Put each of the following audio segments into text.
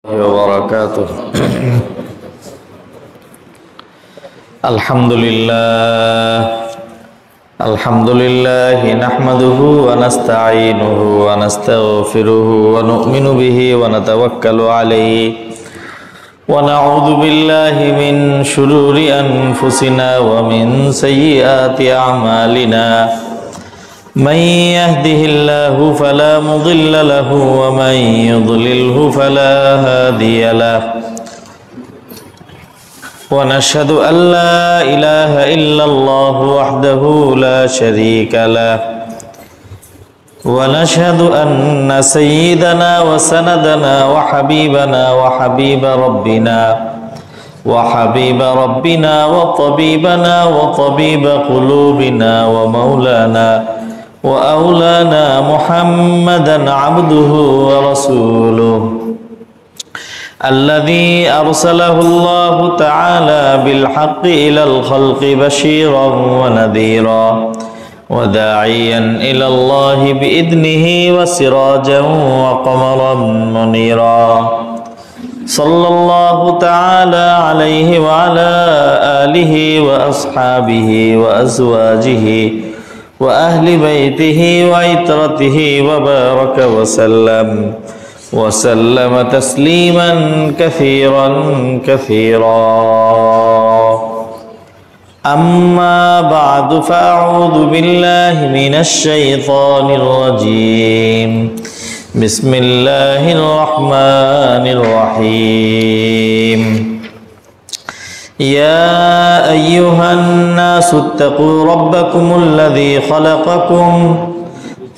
وبركاته. الحمد لله نحمده ونستعينه ونستغفره ونؤمن به ونتوكل عليه ونعوذ بالله من شرور أنفسنا ومن سيئات أعمالنا من يهده الله فلا مضل له ومن يضلله فلا هادي له ونشهد أن لا إله إلا الله وحده لا شريك له ونشهد أن سيدنا وسندنا وحبيبنا وحبيب ربنا وطبيبنا وطبيب قلوبنا ومولانا وأولانا محمدا عبده ورسوله الذي أرسله الله تعالى بالحق إلى الخلق بشيرا ونذيرا وداعيا إلى الله بإذنه وسراجا وقمرا منيرا صلى الله تعالى عليه وعلى آله وأصحابه وأزواجه وأهل بيته وعترته وبارك وسلم تسليما كثيرا أما بعد فأعوذ بالله من الشيطان الرجيم بسم الله الرحمن الرحيم يا أيها الناس اتقوا ربكم الذي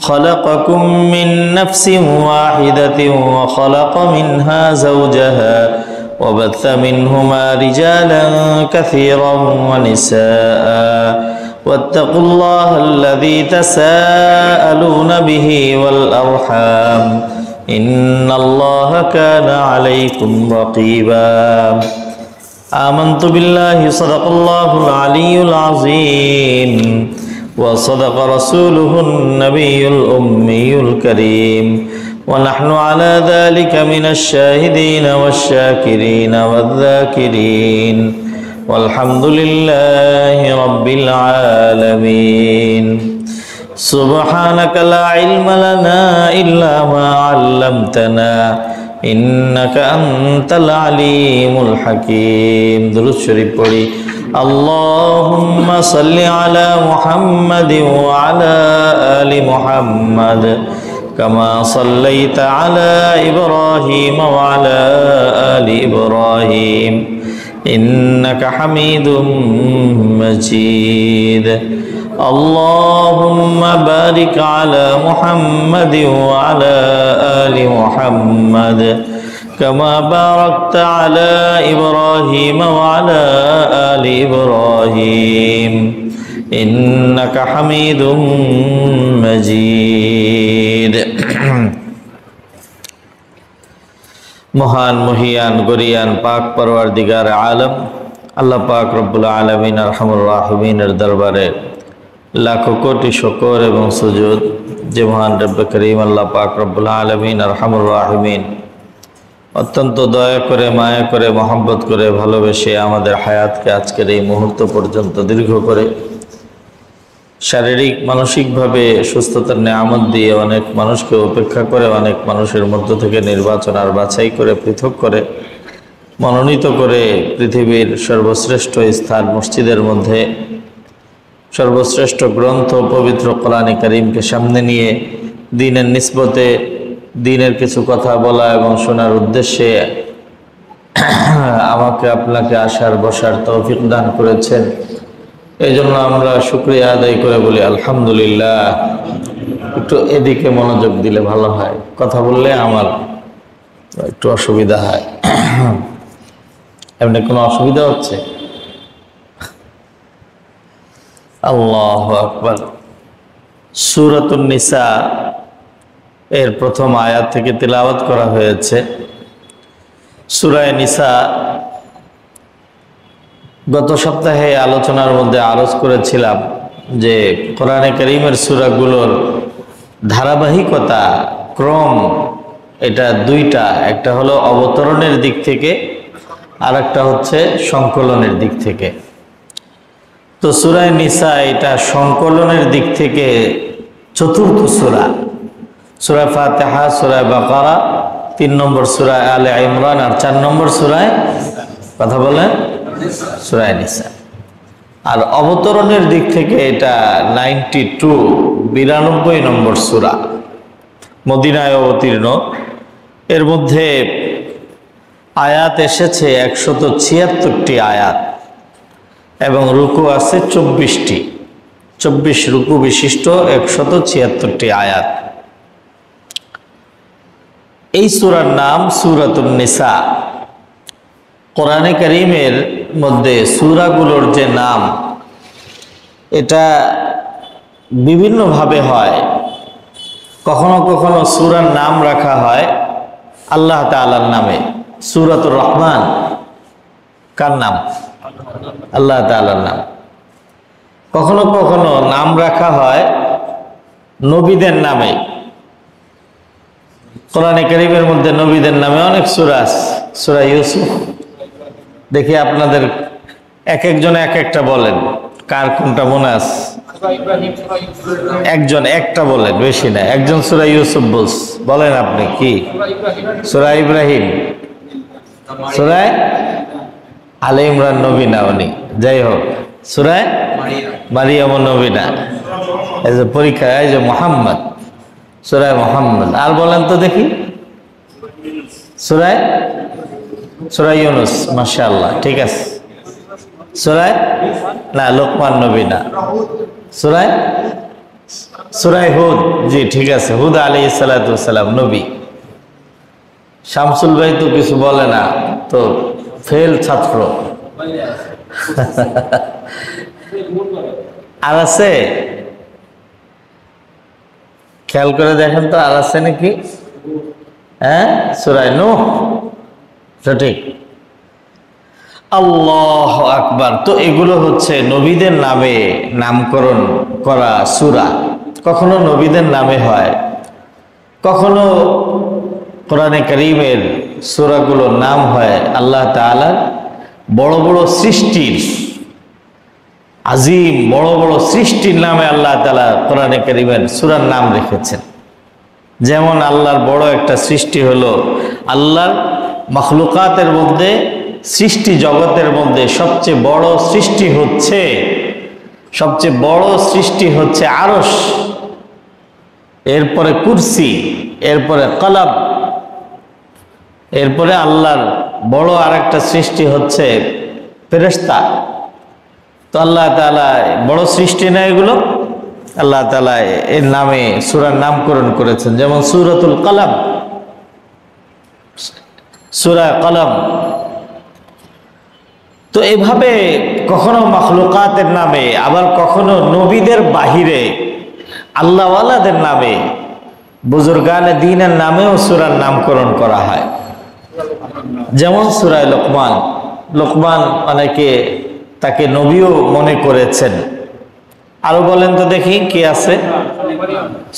خلقكم من نفس واحدة وخلق منها زوجها وبث منهما رجالا كثيرا ونساء واتقوا الله الذي تساءلون به والأرحام إن الله كان عليكم رقيبا آمنت بالله صدق الله العلي العظيم وصدق رسوله النبي الأمي الكريم ونحن على ذلك من الشاهدين والشاكرين والذاكرين والحمد لله رب العالمين سبحانك لا علم لنا إلا ما علمتنا إنك أنت العليم الحكيم درود شريف پڑھی اللهم صل على محمد وعلى آل محمد كما صليت على إبراهيم وعلى آل إبراهيم إنك حميد مجيد اللهم بارك على محمد وعلى آل محمد كما باركت على إبراهيم وعلى آل إبراهيم إنك حميد مجيد মহান মহিয়ান গরিয়ান পাক পরওয়ারদিগার আলম আল্লাহ পাক রব্বুল আলামিন আরহামুর রাহিমিনের দরবারে লাখো কোটি শুকর এবং সুজুদ যে মহান রব্বে করিম আল্লাহ পাক রব্বুল আলামিন আরহামুর রাহিমিন অত্যন্ত দয়া করে মায়া করে মহব্বত করে ভালোবেসে আমাদের হায়াতকে আজকের এই মুহূর্ত পর্যন্ত দীর্ঘ করে শারীরিক মানসিকভাবে সুস্থতার নেয়ামত দিয়ে অনেক মানুষকে উপেক্ষা করে অনেক মানুষের মধ্য থেকে নির্বাচন আর বাছাই করে পৃথক করে মনোনীত করে পৃথিবীর সর্বশ্রেষ্ঠ স্থান মসজিদের মধ্যে সর্বশ্রেষ্ঠ গ্রন্থ পবিত্র কোরআনে কারীমকে সামনে নিয়ে দ্বীনের নিসবতে দ্বীনের কিছু কথা বলা এবং শোনার উদ্দেশ্যে আমাকে আপনাকে আসার বসার তৌফিক দান করেছেন এই জন্য আমরা শুকরিয়া আদায় করে বলি আলহামদুলিল্লাহ। একটু এদিকে মনোযোগ দিলে ভালো হয়, কথা বললে আমার একটু অসুবিধা হয়। এমনি কোনো অসুবিধা হচ্ছে? আল্লাহু আকবার। সূরাতুন নিসা এর প্রথম আয়াত থেকে তিলাওয়াত করা হয়েছে। সূরা নিসা গত সপ্তাহে আলোচনার মধ্যে আরজ করেছিলাম যে কোরআনে কারীমের সূরাগুলোর ধারাবাহিকতা ক্রম এটা দুইটা, একটা হলো অবতরণের দিক থেকে আর একটা হচ্ছে সংকলনের দিক থেকে। তো সূরা নিসা এটা সংকলনের দিক থেকে চতুর্থ সূরা। সূরা ফাতিহা, সূরা বাকারা, 3 নম্বর সূরা আলে ইমরান, আর 4 নম্বর সূরায় কথা বলেন সূরা নিসা। আর অবতরণের দিক থেকে এটা 92 নম্বর সূরা, মদিনায় অবতীর্ণ। এর মধ্যে আয়াত এসেছে 176টি আয়াত এবং রুকু আছে 24টি, 24 রুকু বিশিষ্ট 176টি আয়াত। এই সূরার নাম সূরাতুন নিসা। কোরআনে কারীমের মধ্যে সূরাগুলোর যে নাম এটা বিভিন্নভাবে হয়। কখনো কখনো সূরার নাম রাখা হয় আল্লাহ তাআলার নামে। সূরাতুর রহমান কার নাম? আল্লাহ তাআলার নাম। কখনো কখনো নাম রাখা হয় নবীদের নামে। কোরআনে কারীমের মধ্যে নবীদের নামে অনেক সূরা আছে। সূরা ইউসুফ, দেখি আপনাদের এক একজনে এক একটা বলেন, কার কোনটা মনে আছে? একজন একটা বলেন, বেশি না। একজন সূরা ইউসুফ বলেন আপনি কি? সূরা ইব্রাহিম, সূরা আলে ইমরান নবী না উনি, যাই হোক সূরা মারিয়াম নবী না। এই যে পরীক্ষা, এই যে মুহাম্মদ, সূরা মুহাম্মদ। আর বলেন তো দেখি, সূরা ইউনূস, মাশাআল্লাহ, ঠিক আছে। সূরা না লোকমান নবী না, সূরা হুদ, জি ঠিক আছে, হুদ আলাইহিস সালাতু ওয়াস সালাম নবী। শামসুল ভাই তো কিছু বলে না, তো ফেল ছাত্র। আর আছে, খেয়াল করে দেখেন তো আর আছে নাকি? হ্যাঁ, সূরা নূহ, সঠিক। আল্লাহু আকবার। তো এগুলো হচ্ছে নবীদের নামে নামকরণ করা সূরা। কখনো নবীদের নামে হয়, কখনো কোরআনে কারীমের সূরাগুলোর নাম হয় আল্লাহ তাআলার বড় বড় সৃষ্টির, আজিম বড় বড় সৃষ্টির নামে আল্লাহ তাআলা কোরআনে কারীমের সূরার নাম রেখেছেন। যেমন আল্লাহর বড় একটা সৃষ্টি হলো, আল্লাহর মাখলুকাতের মধ্যে, সৃষ্টি জগতের মধ্যে সবচেয়ে বড় সৃষ্টি হচ্ছে আরশ, এরপরে কুরসি, এরপরে কলম, এরপরে আল্লাহর বড় আরেকটা সৃষ্টি হচ্ছে ফেরেশতা। তো আল্লাহ তাআলা বড় সৃষ্টি না এগুলো, আল্লাহ তাআলা এর নামে সূরার নামকরণ করেছেন। যেমন সূরাতুল কলম, সূরা কলম। তো এভাবে কখনো মাখলুকাতের নামে, আবার কখনো নবীদের বাহিরে আল্লাহওয়ালাদের নামে, বুজুর্গানে দ্বীনের নামেও সূরার নামকরণ করা হয়। যেমন সূরা লোকমান, লোকমান অনেকে তাকে নবীও মনে করেছেন। আরো বলেন তো দেখি কি আছে?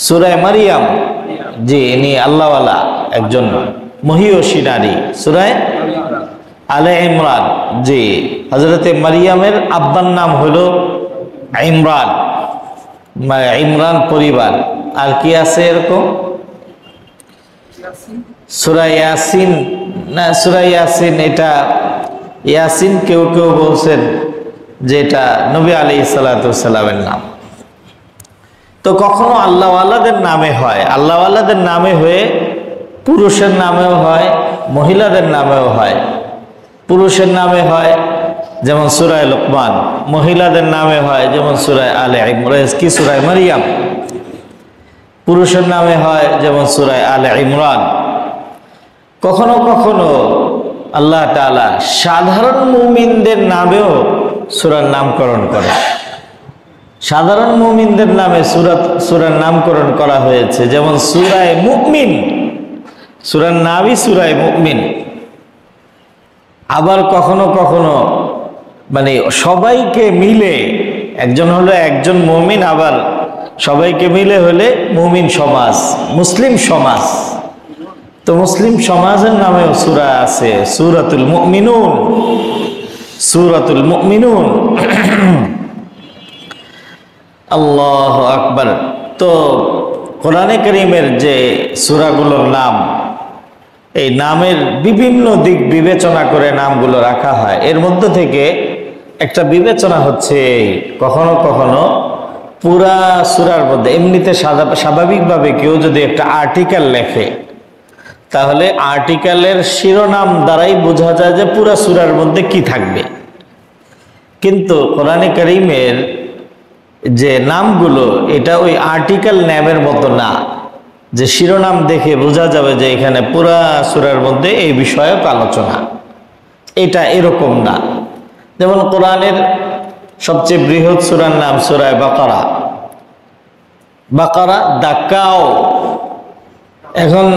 সূরা মারিয়াম, জি ইনি আল্লাহওয়ালা একজন মহিয়সী নারী। সূরা আলে ইমরান, জি হযরতে মারিয়ামের আব্বার নাম হলো ইমরান, ইমরান পরিবার। আর কি আছে এরকম? সূরা ইয়াসিন, না সূরা ইয়াসিন, এটা ইয়াসিন কেউ কেউ বলছেন যে এটা নবী আলাইহিস সালাতু ওয়াস সালামের নাম। তো কখনো আল্লাহওয়ালাদের নামে হয়, আল্লাহওয়ালাদের নামে হয়ে পুরুষের নামেও হয়, মহিলাদের নামেও হয়। পুরুষের নামে হয় যেমন সূরা লোকমান, মহিলাদের নামে হয় যেমন সূরা আলে ইমরান, কি সূরা মারিয়াম। পুরুষের নামে হয় যেমন সূরা আলে ইমরান। কখনো কখনো আল্লাহ তাআলা সাধারণ মুমিনদের নামেও সূরার নামকরণ করে। সাধারণ মুমিনদের নামে সূরার নামকরণ করা হয়েছে, যেমন সূরা মুমিন, সূরার নামই সূরা মুমিন। আবার কখনো কখনো মানে সবাইকে মিলে, একজন হলো একজন মুমিন, আবার সবাইকে মিলে হলে মুমিন সমাজ, মুসলিম সমাজ। তো তো মুসলিম সমাজের নামেও সূরা আছে, সূরাতুল মুমিনুন। সূরাতুল মুমিনুন। আল্লাহু আকবার। তো কোরআনে কারীমের যে সূরাগুলোর নাম, এই নামের বিভিন্ন দিক বিবেচনা করে নামগুলো রাখা হয়। এর মধ্যে থেকে একটা বিবেচনা হচ্ছে, কখনো কখনো পুরা সূরার মধ্যে এমনিতে স্বাভাবিকভাবে কেউ যদি একটা আর্টিকেল লেখে, তাহলে আর্টিকেলের শিরোনাম দ্বারাই বোঝা যায় যে পুরা সূরার মধ্যে কি থাকবে। কিন্তু কোরআনে কারীমের যে নামগুলো, এটা ওই আর্টিকেল নেমের মতো না যে শিরোনাম দেখে বোঝা যাবে যে এখানে পুরা সূরার মধ্যে এই বিষয়ক আলোচনা। এটা এরকম না। যেমন কোরআনের সবচেয়ে বৃহৎ সূরার নাম সূরা বাকারা। বাকারা দাকাও। এখন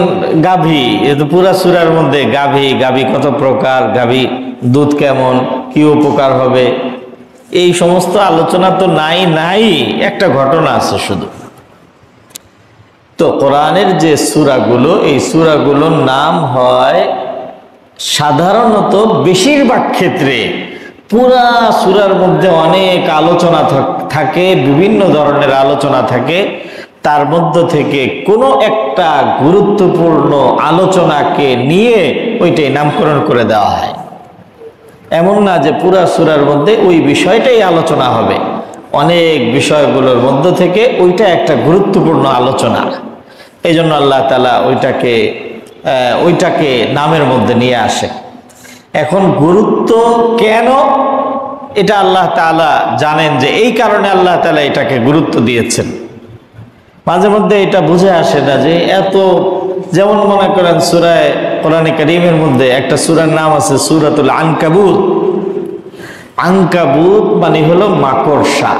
গাভী, এ তো পুরা সূরার মধ্যে গাভী, গাভী কত প্রকার, গাভী দুধ কেমন, কি উপকার হবে, এই সমস্ত আলোচনা তো নাই। একটা ঘটনা আছে শুধু। তো কোরআনের যে সূরাগুলো, এই সূরাগুলোর নাম হয় সাধারণত বেশিরভাগ ক্ষেত্রে পুরা সূরার মধ্যে অনেক আলোচনা থাকে, বিভিন্ন ধরনের আলোচনা থাকে। তার মধ্য থেকে কোনো একটা গুরুত্বপূর্ণ আলোচনাকে নিয়ে ওইটাই নামকরণ করে দেওয়া হয়। এমন না যে পুরা সূরার মধ্যে ওই বিষয়টাই আলোচনা হবে, অনেক বিষয়গুলোর মধ্য থেকে ওইটা একটা গুরুত্বপূর্ণ আলোচনা। এই জন্য আল্লাহ তাআলা ওইটাকে নামের মধ্যে নিয়ে আসে। এখন গুরুত্ব কেন, এটা আল্লাহ তাআলা জানেন যে এই কারণে আল্লাহ তাআলা এটাকে গুরুত্ব দিয়েছেন। মাঝে মধ্যে এটা বুঝে আসে না যে এত, যেমন মনে করেন সূরায়ে কোরআনে কারীমের মধ্যে একটা সূরার নাম আছে সূরাতুল আনকাবুত। আনকাবুত মানে হলো মাকড়সা।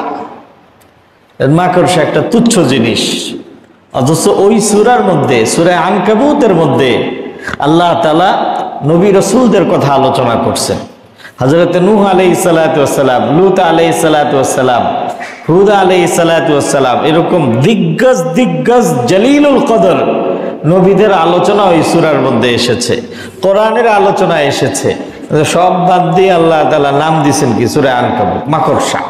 মাকড়সা একটা তুচ্ছ জিনিস, অথচ ওই সূরার মধ্যে, সূরা আনকাবুতের মধ্যে আল্লাহ তাআলা নবী রাসূলদের কথা আলোচনা করছেন। হযরত নূহ আলাইহিস সালাতু ওয়াস সালাম, লূত আলাইহিস সালাতু ওয়াস সালাম, হুদ আলাইহিস সালাতু ওয়াস সালাম, এরকম দিগ্গজ জলিলুল কদর নবীদের আলোচনা ওই সূরার মধ্যে এসেছে, কোরআনের আলোচনা এসেছে। সব বাদ দিয়ে আল্লাহ তাআলা নাম দিয়েছেন কি? সূরা আনকাবুত, মাকড়সা।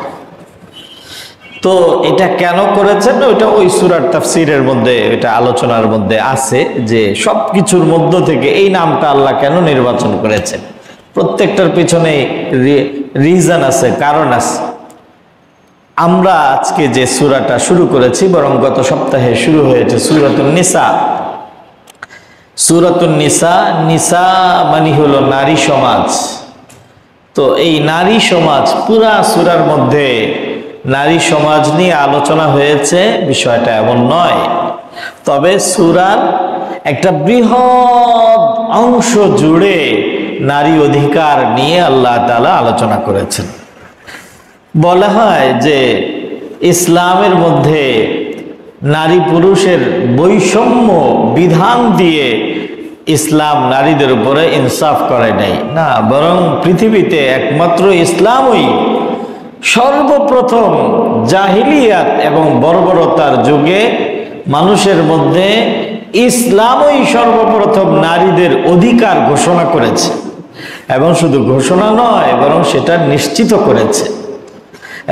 তো এটা কেন করেছেন, ওইটা ওই সূরার তাফসীরের মধ্যে, এটা আলোচনার মধ্যে আছে যে সব কিছুর মধ্য থেকে এই নামটা আল্লাহ কেন নির্বাচন করেছেন। প্রত্যেকটার পিছনে রিজন আছে, কারণ আছে। আমরা আজকে যে সূরাটা শুরু করেছি, বরং গত সপ্তাহে শুরু হয়েছে সূরাতুন নিসা। সূরাতুন নিসা, নিসা মানে হলো নারী সমাজ। তো এই নারী সমাজ, পুরা সূরার মধ্যে নারী সমাজ নিয়ে আলোচনা হয়েছে, বিষয়টা এমন নয়। তবে সূরার একটা বৃহৎ অংশ জুড়ে নারী অধিকার নিয়ে আল্লাহ তাআলা আলোচনা করেছেন। বলা হয় যে ইসলামের মধ্যে নারী পুরুষের বৈষম্য বিধান দিয়ে ইসলাম নারীদের উপরে ইনসাফ করে নাই, না, বরং পৃথিবীতে একমাত্র ইসলামই সর্বপ্রথম জাহিলিয়াত এবং বর্বরতার যুগে মানুষের মধ্যে ইসলামই সর্বপ্রথম নারীদের অধিকার ঘোষণা করেছে। এবং শুধু ঘোষণা নয়, বরং সেটা নিশ্চিত করেছে।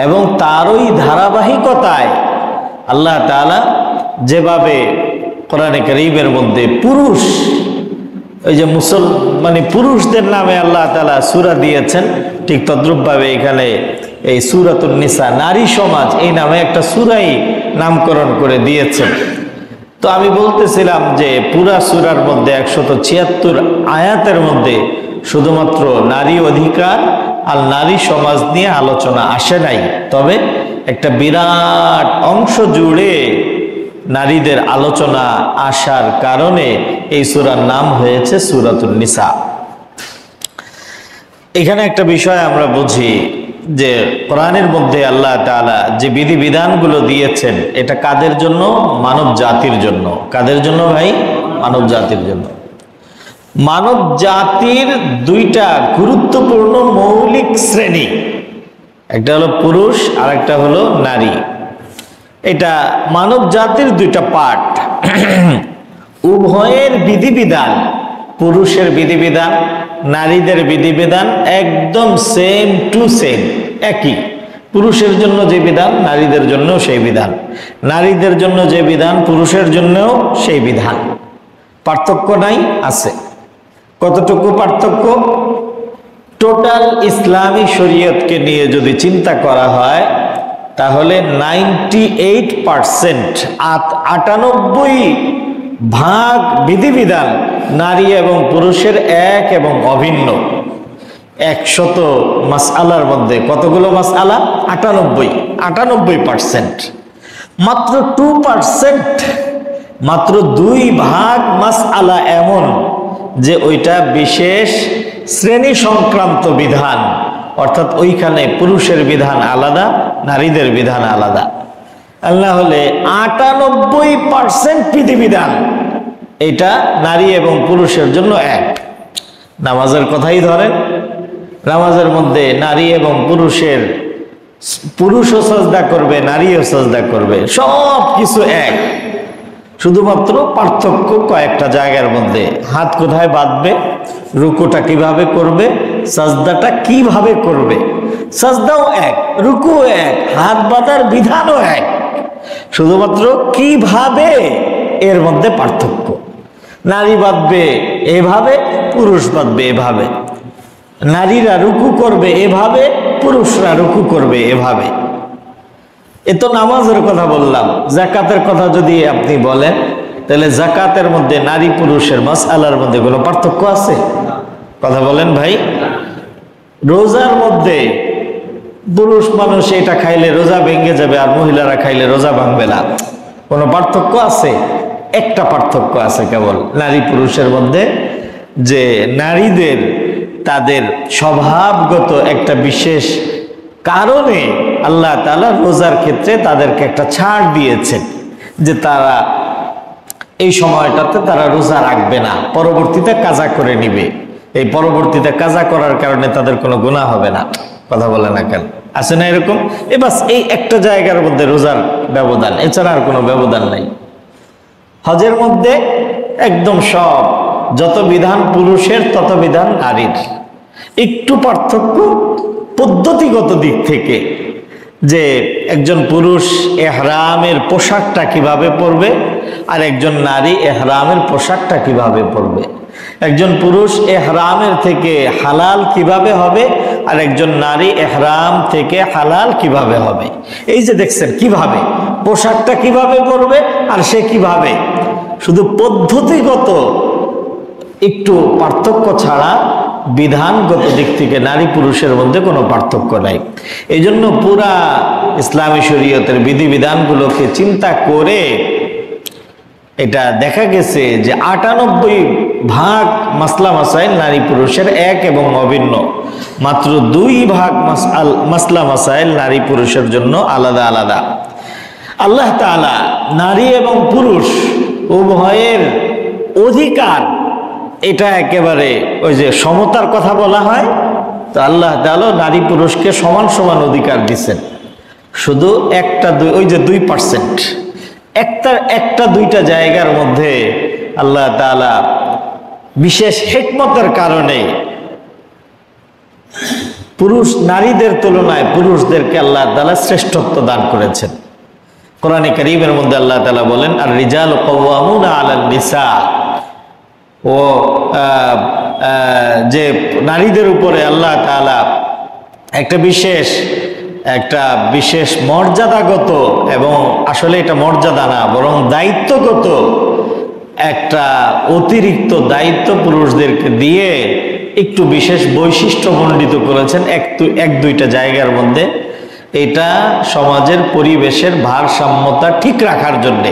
এবং তারই ধারাবাহিকতায় আল্লাহ তাআলা যেভাবে কোরআনে কারীমের মধ্যে পুরুষ, ওই যে পুরুষদের নামে আল্লাহ তাআলা সূরা দিয়েছেন, ঠিক তদ্রূপভাবে এখানে এই সূরাতুন নিসা, নারী সমাজ, এই নামে একটা সূরাই নামকরণ করে দিয়েছেন। তো আমি বলতেছিলাম যে পুরা সূরার মধ্যে 176 আয়াতের মধ্যে শুধুমাত্র নারী অধিকার আর নারী সমাজ নিয়ে আলোচনা আসে নাই, তবে একটা বিরাট অংশ জুড়ে নারীদের আলোচনা আসার কারণে এই সূরার নাম হয়েছে সূরাতুন নিসা। এখানে একটা বিষয় আমরা বুঝি যে কোরআনের মধ্যে আল্লাহ তাআলা যে বিধিবিধানগুলো দিয়েছেন, এটা কাদের জন্য? মানব জাতির জন্য। কাদের জন্য ভাই? মানব জাতির জন্য। মানব জাতির দুইটা গুরুত্বপূর্ণ মৌলিক শ্রেণী, একটা হলো পুরুষ আর একটা হলো নারী। এটা মানব জাতির দুইটা পার্ট। উভয়ের বিধিবিধান, পুরুষের বিধিবিধান, নারীদের বিধিবিধান একদম সেম টু সেম, একই। পুরুষের জন্য যে বিধান নারীদের জন্য সেই বিধান, নারীদের জন্য যে বিধান পুরুষের জন্যও সেই বিধান। পার্থক্য নাই? আছে। কতটুকু পার্থক্য? টোটাল ইসলামী শরীয়তকে নিয়ে যদি চিন্তা করা হয় তাহলে 98%, 98% বিধিবিধান নারী এবং পুরুষের এক এবং অভিন্ন। 100 মাসআলার মধ্যে কতগুলো মাসআলা? 98%। মাত্র 2%, মাত্র 2% মাসআলা এমন যে ওইটা বিশেষ শ্রেণী সংক্রান্ত বিধান, অর্থাৎ ওইখানে পুরুষের বিধান আলাদা, নারীদের বিধান আলাদা। আল্লাহ হলে 98% বিধিবিধান এটা নারী এবং পুরুষের জন্য এক। নামাজের কথাই ধরেন, নামাজের মধ্যে নারী এবং পুরুষও সাজদা করবে, নারীও সাজদা করবে, সব কিছু এক। শুধুমাত্র পার্থক্য কয়েকটা জায়গার মধ্যে। হাত কোথায় বাঁধবে, রুকুটা কিভাবে করবে, সাজদাটা কিভাবে করবে। সাজদাও এক, রুকুও এক, হাত বাঁধার বিধানও এক, শুধুমাত্র কিভাবে এর মধ্যে পার্থক্য। নারী বাঁধবে এভাবে, পুরুষ বাঁধবে এভাবে। নারীরা রুকু করবে এভাবে, পুরুষরা রুকু করবে এভাবে। এ তো নামাজের কথা বললাম। যাকাতের কথা যদি আপনি বলেন তাহলে যাকাতের মধ্যে নারী পুরুষের মাসআলার মধ্যে কোনো পার্থক্য আছে? কথা বলেন ভাই। রোজার মধ্যে পুরুষ মানুষ এটা খাইলে রোজা ভেঙে যাবে আর মহিলারা খাইলে রোজা ভাঙবে না, কোনো পার্থক্য আছে? একটা পার্থক্য আছে কেবল নারী পুরুষের মধ্যে, যে নারীদের তাদের স্বভাবগত একটা বিশেষ কারণে আল্লাহ তাআলা রোজার ক্ষেত্রে তাদেরকে একটা ছাড় দিয়েছেন, যে তারা এই সময়টাতে তারা রোজা রাখবে না, পরবর্তীতে কাজা করে নিবে। এই পরবর্তীতে কাজা করার কারণে তাদের কোনো গুনাহ হবে না। কথা বলে না কেন? আছে না এরকম? বাস এই একটা জায়গার মধ্যে রোজার ব্যবধান, এছাড়া আর কোনো ব্যবধান নাই। হজের মধ্যে একদম সব, যত বিধান পুরুষের তত বিধান নারীর। একটু পার্থক্য পদ্ধতিগত দিক থেকে, যে একজন পুরুষ এহরামের পোশাকটা কিভাবে পরবে আর একজন নারী এহরামের পোশাকটা কিভাবে পরবে। একজন পুরুষ এহরামের থেকে হালাল কিভাবে হবে আর একজন নারী এহরাম থেকে হালাল কিভাবে হবে। এই যে দেখছেন কিভাবে পোশাকটা কিভাবে পরবে আর সে কিভাবে, শুধু পদ্ধতিগত একটু পার্থক্য ছাড়া বিধানগত দিক থেকে নারী পুরুষের মধ্যে কোনো পার্থক্য নাই। এই জন্য পুরা ইসলামী শরীয়তের বিধিবিধানগুলোকে চিন্তা করে এটা দেখা গেছে যে 98% মাসলা মাসাইল নারী পুরুষের এক এবং অভিন্ন, মাত্র 2% মাসলা মাসাইল নারী পুরুষের জন্য আলাদা আলাদা। আল্লাহ তাআলা নারী এবং পুরুষ উভয়ের অধিকার, এটা একেবারে ওই যে সমতার কথা বলা হয়, তো আল্লাহ তাআলা নারী পুরুষকে সমান সমান অধিকার দিচ্ছেন। শুধু ওই যে 2%, একটা দুইটা জায়গার মধ্যে আল্লাহ তাআলা বিশেষ হিকমতের কারণে নারীদের তুলনায় পুরুষদেরকে আল্লাহ তাআলা শ্রেষ্ঠত্ব দান করেছেন। কোরআনে কারীমের মধ্যে আল্লাহ তাআলা বলেন, আর রিজালু কাওয়ামুনা আলান নিসা, ও যে নারীদের উপরে আল্লাহ তাআলা একটা বিশেষ মর্যাদাগত, এবং আসলে এটা মর্যাদা না বরং দায়িত্বগত একটা অতিরিক্ত দায়িত্ব পুরুষদেরকে দিয়ে একটু বিশেষ বৈশিষ্ট্য মণ্ডিত করেছেন এক দুইটা জায়গার মধ্যে। এটা সমাজের পরিবেশের ভারসাম্যতা ঠিক রাখার জন্যে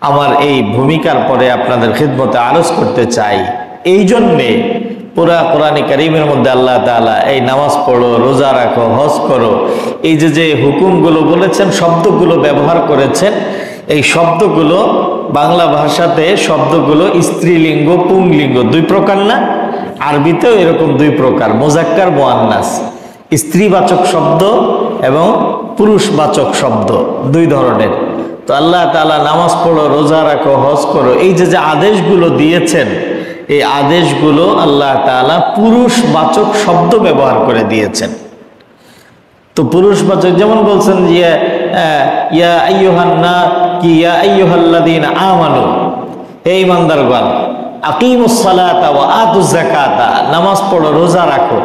আমার এই ভূমিকার পরে আপনাদের খিদমতে আরজ করতে চাই। এই জন্যে পুরা কোরআনে কারীমের মধ্যে আল্লাহ তাআলা এই নামাজ পড়ো, রোজা রাখো, হজ করো, এই যে হুকুমগুলো বলেছেন, শব্দগুলো ব্যবহার করেছেন, এই শব্দগুলো বাংলা ভাষাতে শব্দগুলো স্ত্রীলিঙ্গ পুংলিঙ্গ 2 প্রকার না? আরবিতেও এরকম 2 প্রকার, মুজাক্কার মুআন্নাস, স্ত্রীবাচক শব্দ এবং পুরুষবাচক শব্দ 2 ধরনের। তো আল্লাহ তাআলা নামাজ পড়ো, রোজা রাখো, হজ করো, এই যে যে আদেশগুলো দিয়েছেন, এই আদেশগুলো আল্লাহ তাআলা পুরুষবাচক শব্দ ব্যবহার করে দিয়েছেন। তো পুরুষবাচক যেমন বলছেন যে ইয়া আইয়ুহান্না কি ইয়া আইয়ুহাল্লাযীনা আমানু, হে ঈমানদারগণ, আকিমুস সালাতা ওয়া আতুজ যাকাতা, নামাজ পড়ো, রোজা রাখো।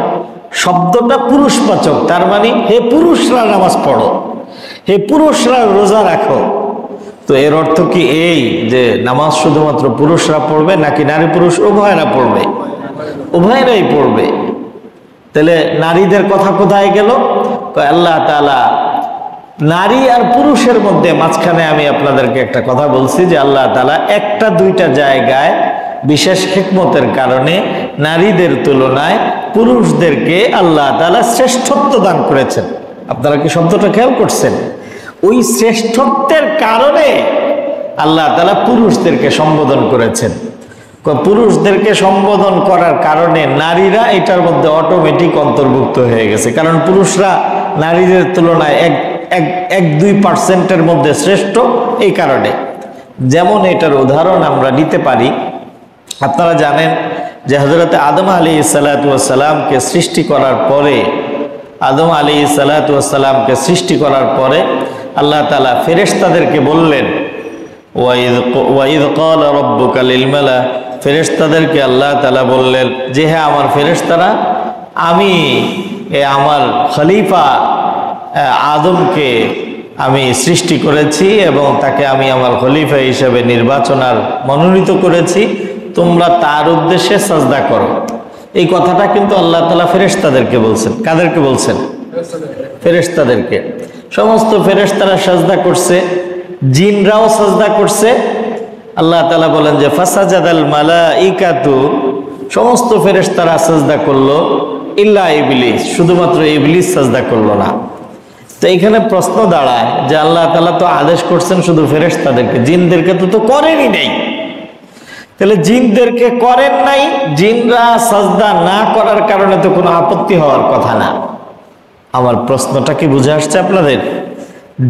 শব্দটা পুরুষবাচক, তার মানে হে পুরুষরা নামাজ পড়ো, হে পুরুষরা রোজা রাখো। তো এর অর্থ কি এই যে নামাজ শুধুমাত্র পুরুষরা পড়বে নাকি নারী পুরুষ উভয়রা পড়বে? উভয়রাই পড়বে। তাহলে নারীদের কথা কোথায় গেল? আল্লাহ তাআলা নারী আর পুরুষের মধ্যে মাঝখানে আমি আপনাদেরকে একটা কথা বলছি যে আল্লাহ তাআলা একটা দুইটা জায়গায় বিশেষ হিকমতের কারণে নারীদের তুলনায় পুরুষদেরকে আল্লাহ তাআলা শ্রেষ্ঠত্ব দান করেছেন। আপনারা কি শব্দটা খেয়াল করছেন? ওই শ্রেষ্ঠত্বের কারণে আল্লাহ তাআলা পুরুষদেরকে সম্বোধন করেছেন। পুরুষদেরকে সম্বোধন করার কারণে নারীরা এটার মধ্যে অটোমেটিক অন্তর্ভুক্ত হয়ে গেছে, কারণ পুরুষরা নারীদের তুলনায় 1-2% মধ্যে শ্রেষ্ঠ। এই কারণে যেমন এটার উদাহরণ আমরা নিতে পারি, আপনারা জানেন যে হযরত আদম আলাইহিসসালামকে সৃষ্টি করার পরে, আদম আলাইহিসসালামকে সৃষ্টি করার পরে আল্লাহ তাআলা ফেরেশতাদেরকে বললেন, ওয়াইদ ক্বালা রাব্বুকা লিল মালা, ফেরেশতাদেরকে আল্লাহ তাআলা বললেন যে হ্যাঁ আমার ফেরেশতারা, আমি আমার খলিফা আদমকে আমি সৃষ্টি করেছি এবং তাকে আমি আমার খলিফা হিসেবে নির্বাচনার মনোনীত করেছি, তোমরা তার উদ্দেশ্যে সাজদা করো। এই কথাটা কিন্তু আল্লাহ তাআলা ফেরেশতাদেরকে বলছেন। কাদেরকে বলছেন? ফেরেশতাদেরকে। সমস্ত ফেরেশতারা সাজদা করছে, জিনরাও সাজদা করছে। আল্লাহ তাআলা বলেন যে ফাসাজাদাল মালাইকাতু, সমস্ত ফেরেশতারা সাজদা করলো, ইল্লা ইবলিস, শুধুমাত্র ইবলিস সাজদা করলো না। তো এখানে প্রশ্ন দাঁড়ায় যে আল্লাহ তাআলা তো আদেশ করছেন শুধু ফেরেশতাদেরকে, জিনদেরকে তো করেনই নাই। তাহলে জিনদেরকে করেন নাই, জিনরা সাজদা না করার কারণে তো কোনো আপত্তি হওয়ার কথা না। আমার প্রশ্নটা কি বুঝে আসছে আপনাদের?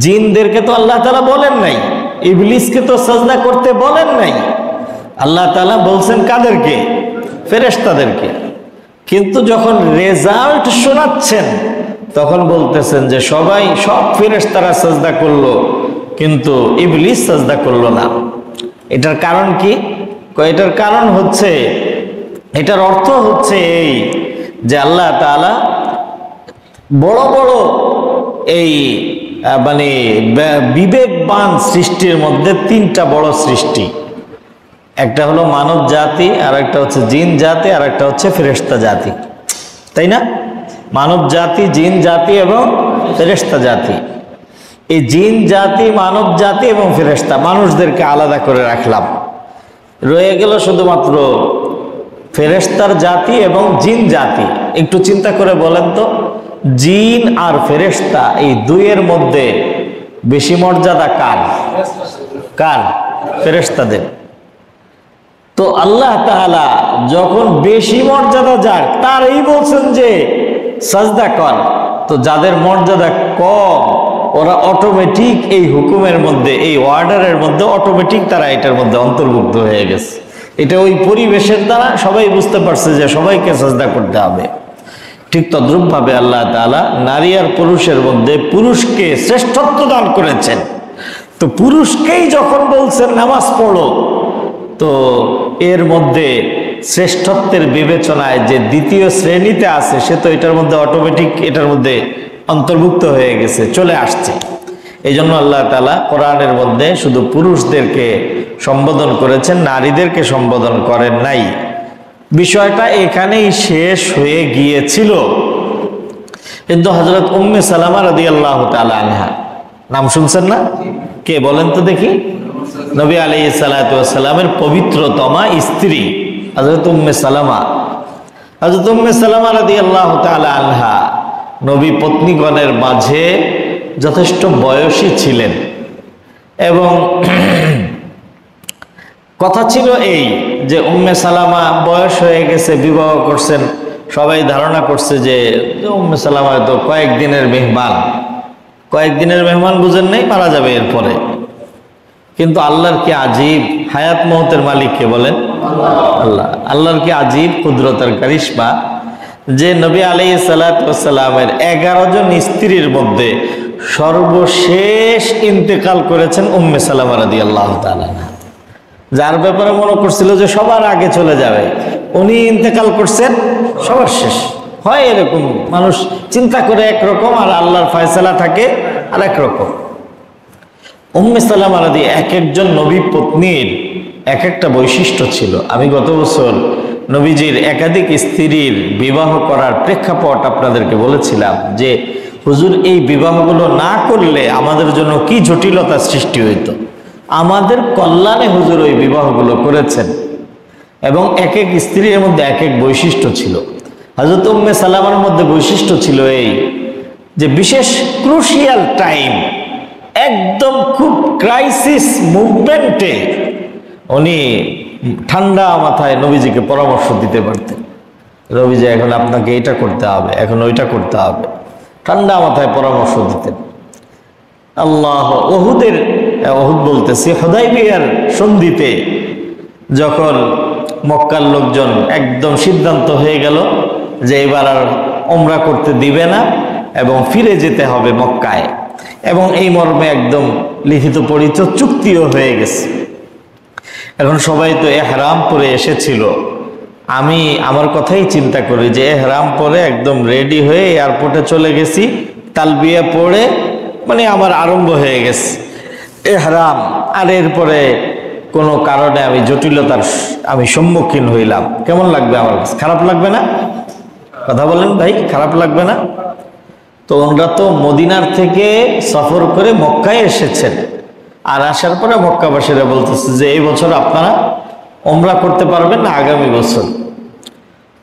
জিনদেরকে তো আল্লাহ তাআলা বলেন নাই, ইবলিসকে তো সাজদা করতে বলেন নাই। আল্লাহ তাআলা বলছেন কাদেরকে? ফেরেশতাদেরকে। কিন্তু যখন রেজাল্ট শোনাচ্ছেন তখন বলতেছেন যে সব ফেরেশতারা সাজদা করলো কিন্তু ইবলিস সাজদা করলো না। এটার কারণ কি? এটার কারণ হচ্ছে, এটার অর্থ হচ্ছে এই যে আল্লাহ তাআলা বড় বড় এই মানে বিবেকবান সৃষ্টির মধ্যে তিনটা বড় সৃষ্টি, একটা হলো মানব জাতি, আর একটা হচ্ছে জিন জাতি, আর একটা হচ্ছে ফেরেশতা জাতি, তাই না? মানব জাতি, জিন জাতি এবং ফেরেশতা জাতি। এই জিন জাতি, মানব জাতি এবং ফেরেশতা, মানুষদেরকে আলাদা করে রাখলাম। রয়ে গেল শুধুমাত্র ফেরেশতার জাতি এবং জিন জাতি। একটু চিন্তা করে বলেন তো, জিন আর ফেরেশতা এই দুইয়ের মধ্যে বেশি মর্যাদা কার? কার? ফেরেশতাদের। তো আল্লাহ তাআলা যখন বেশি মর্যাদা যার, তারই বলছেন যে সাজদা কর। তো যাদের মর্যাদা কম ওরা অটোমেটিক এই হুকুমের মধ্যে, এই অর্ডারের মধ্যে অটোমেটিক তারা এটার মধ্যে অন্তর্ভুক্ত হয়ে গেছে। এটা ওই পরিবেশের দ্বারা সবাই বুঝতে পারছে যে সবাইকে সাজদা করতে হবে। ঠিক তদ্রূপভাবে আল্লাহ তাআলা নারী আর পুরুষের মধ্যে পুরুষকে শ্রেষ্ঠত্ব দান করেছেন। তো পুরুষকেই যখন বলছেন নামাজ পড়ো, তো এর মধ্যে শ্রেষ্ঠত্বের বিবেচনায় যে দ্বিতীয় শ্রেণীতে আছে সে তো এটার মধ্যে অটোমেটিক এটার মধ্যে অন্তর্ভুক্ত হয়ে গেছে, চলে আসছে। এই জন্য আল্লাহ তাআলা কোরআনের মধ্যে শুধু পুরুষদেরকে সম্বোধন করেছেন, নারীদেরকে সম্বোধন করেন নাই। বিষয়টা এখানেই শেষ হয়ে গিয়েছিল। কিন্তু হযরত উম্মে সালামা রাদিয়াল্লাহু তাআলা আনহা, নাম শুনছেন না? কে বলেন তো দেখি? নবী আলাইহিস সালাতু ওয়াস সালামের পবিত্রতমা স্ত্রী হযরত উম্মে সালামা। হযরত উম্মে সালামা রাদিয়াল্লাহু তাআলা আনহা নবী পত্নীগণের মাঝে যথেষ্ট বয়সী ছিলেন এবং কথা ছিল এই যে উম্মে সালামা বয়স হয়ে গেছে, বিবাহ করছেন, সবাই ধারণা করছে যে উম্মে সালামা তো কয়েকদিনের মেহমান, বুঝেন নাই, মারা যাবে এরপরে। কিন্তু আল্লাহর কি আজীব, হায়াত মওতের মালিক কে বলেন? আল্লাহ। আল্লাহর কি আজীব কুদরতের কারিশমা যে নবী আলাইহিস সালাতু ওয়াস সালামের 11 জন স্ত্রীর মধ্যে সর্বশেষ ইন্তেকাল করেছেন উম্মে সালামা রাদিয়াল্লাহু তাআলা, যার ব্যাপারে মনে করছিল যে সবার আগে চলে যাবে, উনি ইন্তেকাল করছেন সবার শেষ। হয় এরকম, মানুষ চিন্তা করে একরকম আর আল্লাহর ফয়সালা থাকে আর একরকম। উম্মে সালামা রাদি এক একজন নবী পত্নীর এক একটা বৈশিষ্ট্য ছিল। আমি গত বছর নবীজির একাধিক স্ত্রীর বিবাহ করার প্রেক্ষাপট আপনাদেরকে বলেছিলাম যে হুজুর এই বিবাহগুলো না করলে আমাদের জন্য কি জটিলতা সৃষ্টি হইতো। আমাদের কল্যাণে হুজুর ওই বিবাহগুলো করেছেন এবং এক এক স্ত্রীর মধ্যে এক এক বৈশিষ্ট্য ছিল। হযরত উম্মে সালামার মধ্যে বৈশিষ্ট্য ছিল এই যে বিশেষ ক্রুশিয়াল টাইম, একদম খুব ক্রাইসিস মুভমেন্টে উনি ঠান্ডা মাথায় নবীজিকে পরামর্শ দিতে পারতেন। নবীজি এখন আপনাকে এটা করতে হবে, এখন ওইটা করতে হবে, ঠান্ডা মাথায় পরামর্শ দিতেন। আল্লাহ, ওহুদ বলতেছি হুদায়বিয়ার সন্ধিতে যখন মক্কার লোকজন একদম সিদ্ধান্ত হয়ে গেল যে এবার আর উমরা করতে দিবে না এবং ফিরে যেতে হবে মক্কায়, এবং এই মর্মে একদম লিখিত পরিচয় চুক্তিও হয়ে গেছে। এখন সবাই তো এহরাম পরে এসেছিল। আমি আমার কথাই চিন্তা করি যে এহরাম পরে একদম রেডি হয়ে এয়ারপোর্টে চলে গেছি, তালবিয়া পড়ে মানে আমার আরম্ভ হয়ে গেছে এহরাম, আর এরপরে কোনো কারণে আমি জটিলতার সম্মুখীন হইলাম, কেমন লাগবে? আমার কাছে খারাপ লাগবে না? কথা বলেন ভাই, খারাপ লাগবে না? তো ওনারা তো মদিনার থেকে সফর করে মক্কায় এসেছেন, আর আসার পরে মক্কাবাসীরা বলতেছে যে এই বছর আপনারা উমরা করতে পারবেন না, আগামী বছর।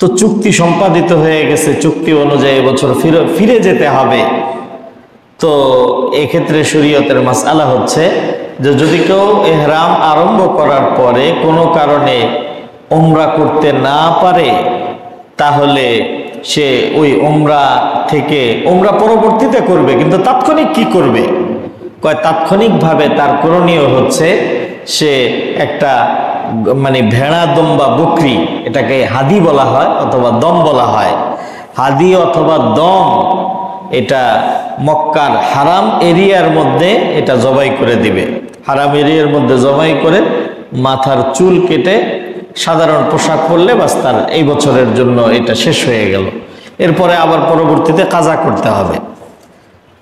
তো চুক্তি সম্পাদিত হয়ে গেছে, চুক্তি অনুযায়ী বছর ফিরে যেতে হবে। তো এক্ষেত্রে শরীয়তের মাসআলা হচ্ছে যে যদি কেউ ইহরাম আরম্ভ করার পরে কোনো কারণে উমরা করতে না পারে, তাহলে সে ওই উমরা থেকে উমরা পরবর্তীতে করবে, কিন্তু তাৎক্ষণিক কি করবে? কয় তাৎক্ষণিকভাবে তার করণীয় হচ্ছে সে একটা মানে ভেড়া, দম বা বকরি, এটাকে হাদি বলা হয় অথবা দম বলা হয়, হাদি অথবা দম, এটা মক্কার হারাম এরিয়ার মধ্যে এটা জবাই করে দিবে। হারাম এরিয়ার মধ্যে জবাই করে মাথার চুল কেটে সাধারণ পোশাক পরলে বাস তার এই বছরের জন্য এটা শেষ হয়ে গেল। এরপরে আবার পরবর্তীতে কাজা করতে হবে।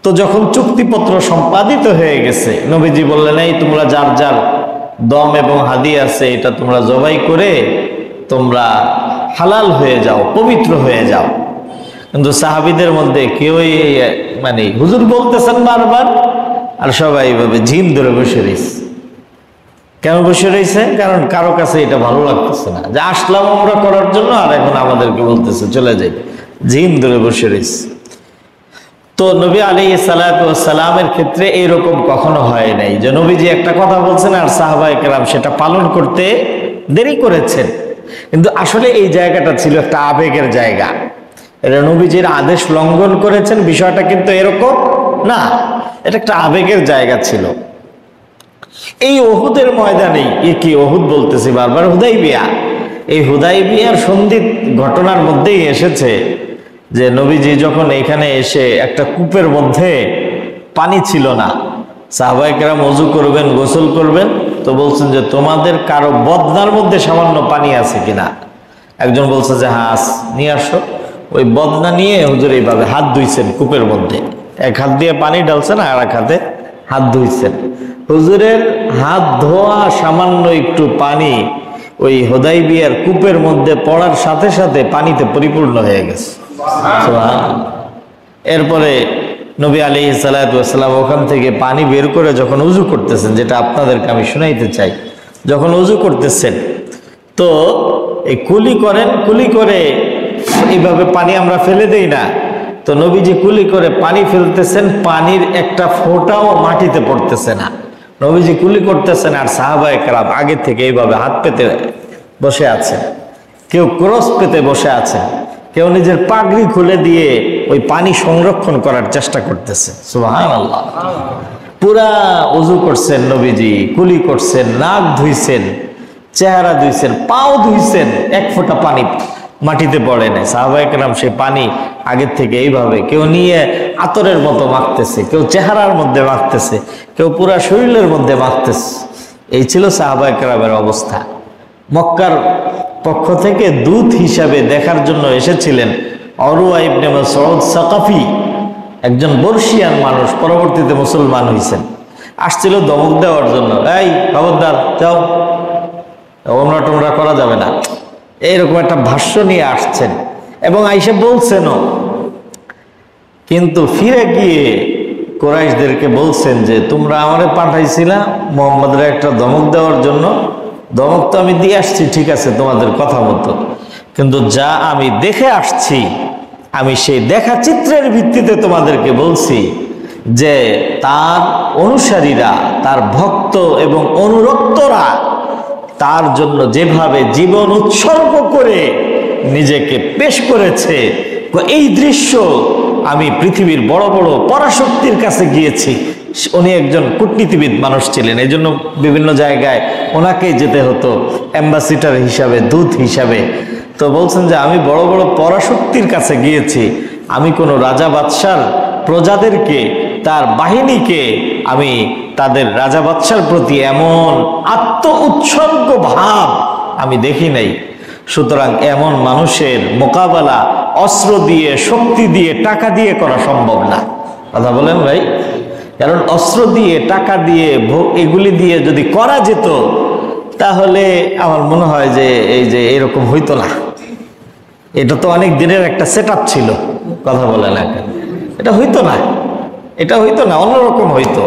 তো যখন চুক্তিপত্র সম্পাদিত হয়ে গেছে, নবীজি বললেন এই তোমরা যার যার দম এবং হাদি আছে এটা তোমরা জবাই করে তোমরা হালাল হয়ে যাও, পবিত্র হয়ে যাও। কিন্তু সাহাবীদের মধ্যে কেউই মানে হুজুর বলতেছেন বারবার, আর সবাই এইভাবে ঝিম ধরে বসে রয়েছে। কেন বসে রয়েছে? কারণ কারো কাছে এটা ভালো লাগতেছে না যে আসলাম আমরা করার জন্য, আর এখন আমাদেরকে বলতেছে চলে যাই, ঝিম ধরে বসে রয়েছে। তো নবী আলাইহিস সালাতু ওয়াস সালামের ক্ষেত্রে এইরকম কখনো হয় নাই যে নবীজি একটা কথা বলছেন আর সাহাবায়ে কেরাম সেটা পালন করতে দেরি করেছেন। কিন্তু আসলে এই জায়গাটা ছিল একটা আবেগের জায়গা। এটা নবীজির আদেশ লঙ্ঘন করেছেন বিষয়টা কিন্তু এরকম না, এটা একটা আবেগের জায়গা ছিল। এই উহুদের ময়দানেই, কি উহুদ বলতেছি বারবার, হুদাইবিয়া, এই হুদাইবিয়ার সন্ধি ঘটনার মধ্যেই এসেছে যে নবীজি যখন এখানে এসে একটা কূপের মধ্যে পানি ছিল না, সাহাবায়ে কেরাম ওযু করবেন, গোসল করবেন, তো বলছেন যে তোমাদের কারো বদনার মধ্যে সামান্য পানি আছে কিনা? একজন বলছে যে হ্যাঁ নিয়ে আসো। ওই বদনা নিয়ে হুজুর এইভাবে হাত ধুইছেন কূপের মধ্যে, এক হাত দিয়ে পানি ঢালছেন আর এক হাতে হাত ধুইছেন। হুজুরের হাত ধোয়া সামান্য একটু পানি ওই হুদাইবিয়ার কূপের মধ্যে পড়ার সাথে সাথে পানিতে পরিপূর্ণ হয়ে গেছে। এরপরে নবী আলাইহিস সালাতু ওয়াস সালাম ওখান থেকে পানি বের করে যখন উযু করতেছেন, যেটা আপনাদেরকে আমি শুনাইতে চাই, যখন উযু করতেছেন তো এই কুলি করেন, কুলি করে এইভাবে পানি আমরা ফেলে দেই না, তো নবীজি কুলি করে পানি ফেলতেছেন, পানির একটা ফোঁটাও মাটিতে পড়তেছে না। নবীজি কুলি করতেছেন আর সাহাবায়ে কেরাম আগে থেকে এইভাবে হাত পেতে বসে আছেন, কেউ ক্রস পেতে বসে আছেন, কেউ নিজের পাগড়ি খুলে দিয়ে ওই পানি সংরক্ষণ করার চেষ্টা করতেছে। সুবহানাল্লাহ। পুরা ওযু করছেন নবীজি, কুলি করছেন, নাক ধুইছেন, চেহারা ধুইছেন, পাও ধুইছেন, এক ফোঁটা পানি মাটিতে পড়ে নাই। সাহাবায়ে কেরাম সেই পানি আগের থেকে এইভাবে কেউ নিয়ে আতরের মতো মাখতেছে, কেউ চেহারার মধ্যে মাখতেছে, কেউ পুরা শরীরের মধ্যে মাখতেছে। এই ছিল সাহাবায়ে কেরামের অবস্থা। মক্কার পক্ষ থেকে দূত হিসাবে দেখার জন্য এসেছিলেন উরওয়া ইবনে মাসউদ সাকাফি, একজন বর্ষিয়ান মানুষ, পরবর্তীতে মুসলমান হয়েছেন। আসছিল দমক দেওয়ার জন্য, এই খবরদার যাও, ওমরা টোমরা করা যাবে না, এইরকম একটা ভাষ্য নিয়ে আসছেন এবং আইসা বলছেনও। কিন্তু ফিরে গিয়ে কুরাইশদেরকে বলছেন যে তোমরা আমারে পাঠাইছিলা মুহাম্মদের একটা ধমক দেওয়ার জন্য, ধমক তো আমি দিয়ে আসছি, ঠিক আছে তোমাদের কথা মতো, কিন্তু যা আমি দেখে আসছি আমি সেই দেখা চিত্রের ভিত্তিতে তোমাদেরকে বলছি যে তার অনুসারীরা, তার ভক্ত এবং অনুরক্তরা তার জন্য যেভাবে জীবন উৎসর্গ করে নিজেকে পেশ করেছে, এই দৃশ্য আমি পৃথিবীর বড় বড় পরাশক্তির কাছে গিয়েছি। উনি একজন কূটনীতিবিদ মানুষ ছিলেন, এই জন্য বিভিন্ন জায়গায় ওনাকেই যেতে হতো অ্যাম্বাসিডর হিসাবে, দূত হিসাবে। তো বলছেন যে আমি বড় বড় পরাশক্তির কাছে গিয়েছি, আমি কোনো রাজা বাদশার প্রজাদেরকে, তার বাহিনীকে আমি তাদের রাজা বাদশার প্রতি এমন আত্ম উৎসর্গ ভাব আমি দেখি নাই। সুতরাং এমন মানুষের মোকাবেলা অস্ত্র দিয়ে, শক্তি দিয়ে, টাকা দিয়ে করা সম্ভব না। কথা বলেন ভাই? কারণ অস্ত্র দিয়ে, টাকা দিয়ে, এগুলি দিয়ে যদি করা যেত তাহলে আমার মনে হয় যে এই যে এরকম হইতো না। এটা তো অনেক দিনের একটা সেটআপ ছিল। কথা বলে না, এটা হইতো না, এটা হইতো না, অন্যরকম হইতো।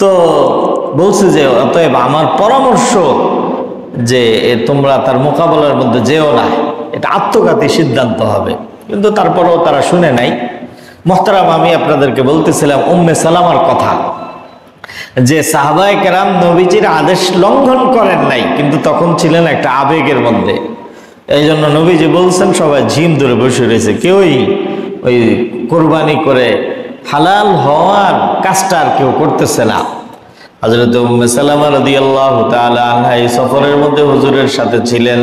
তো বলছে যে অতএব আমার পরামর্শ যে তোমরা তার মোকাবেলার মধ্যে যেও না, এটা আত্মঘাতী সিদ্ধান্ত হবে। কিন্তু তারপরেও তারা শুনে নাই। মোহতারাম, আমি আপনাদেরকে বলতেছিলাম উম্মে সালামার কথা, যে সাহাবায়ে কেরাম নবীজির আদেশ লঙ্ঘন করেন নাই, কিন্তু তখন ছিলেন একটা আবেগের মধ্যে। এই জন্য নবীজি বলছেন সবাই ঝিম ধরে বসে রয়েছে, কেউই ওই কোরবানি করে হালাল হওয়ার কাজটা আর কেউ করতেছে না। হযরত উম্মে সালামা রাদিয়াল্লাহু তাআলা আনহা এই সফরের মধ্যে হুজুরের সাথে ছিলেন,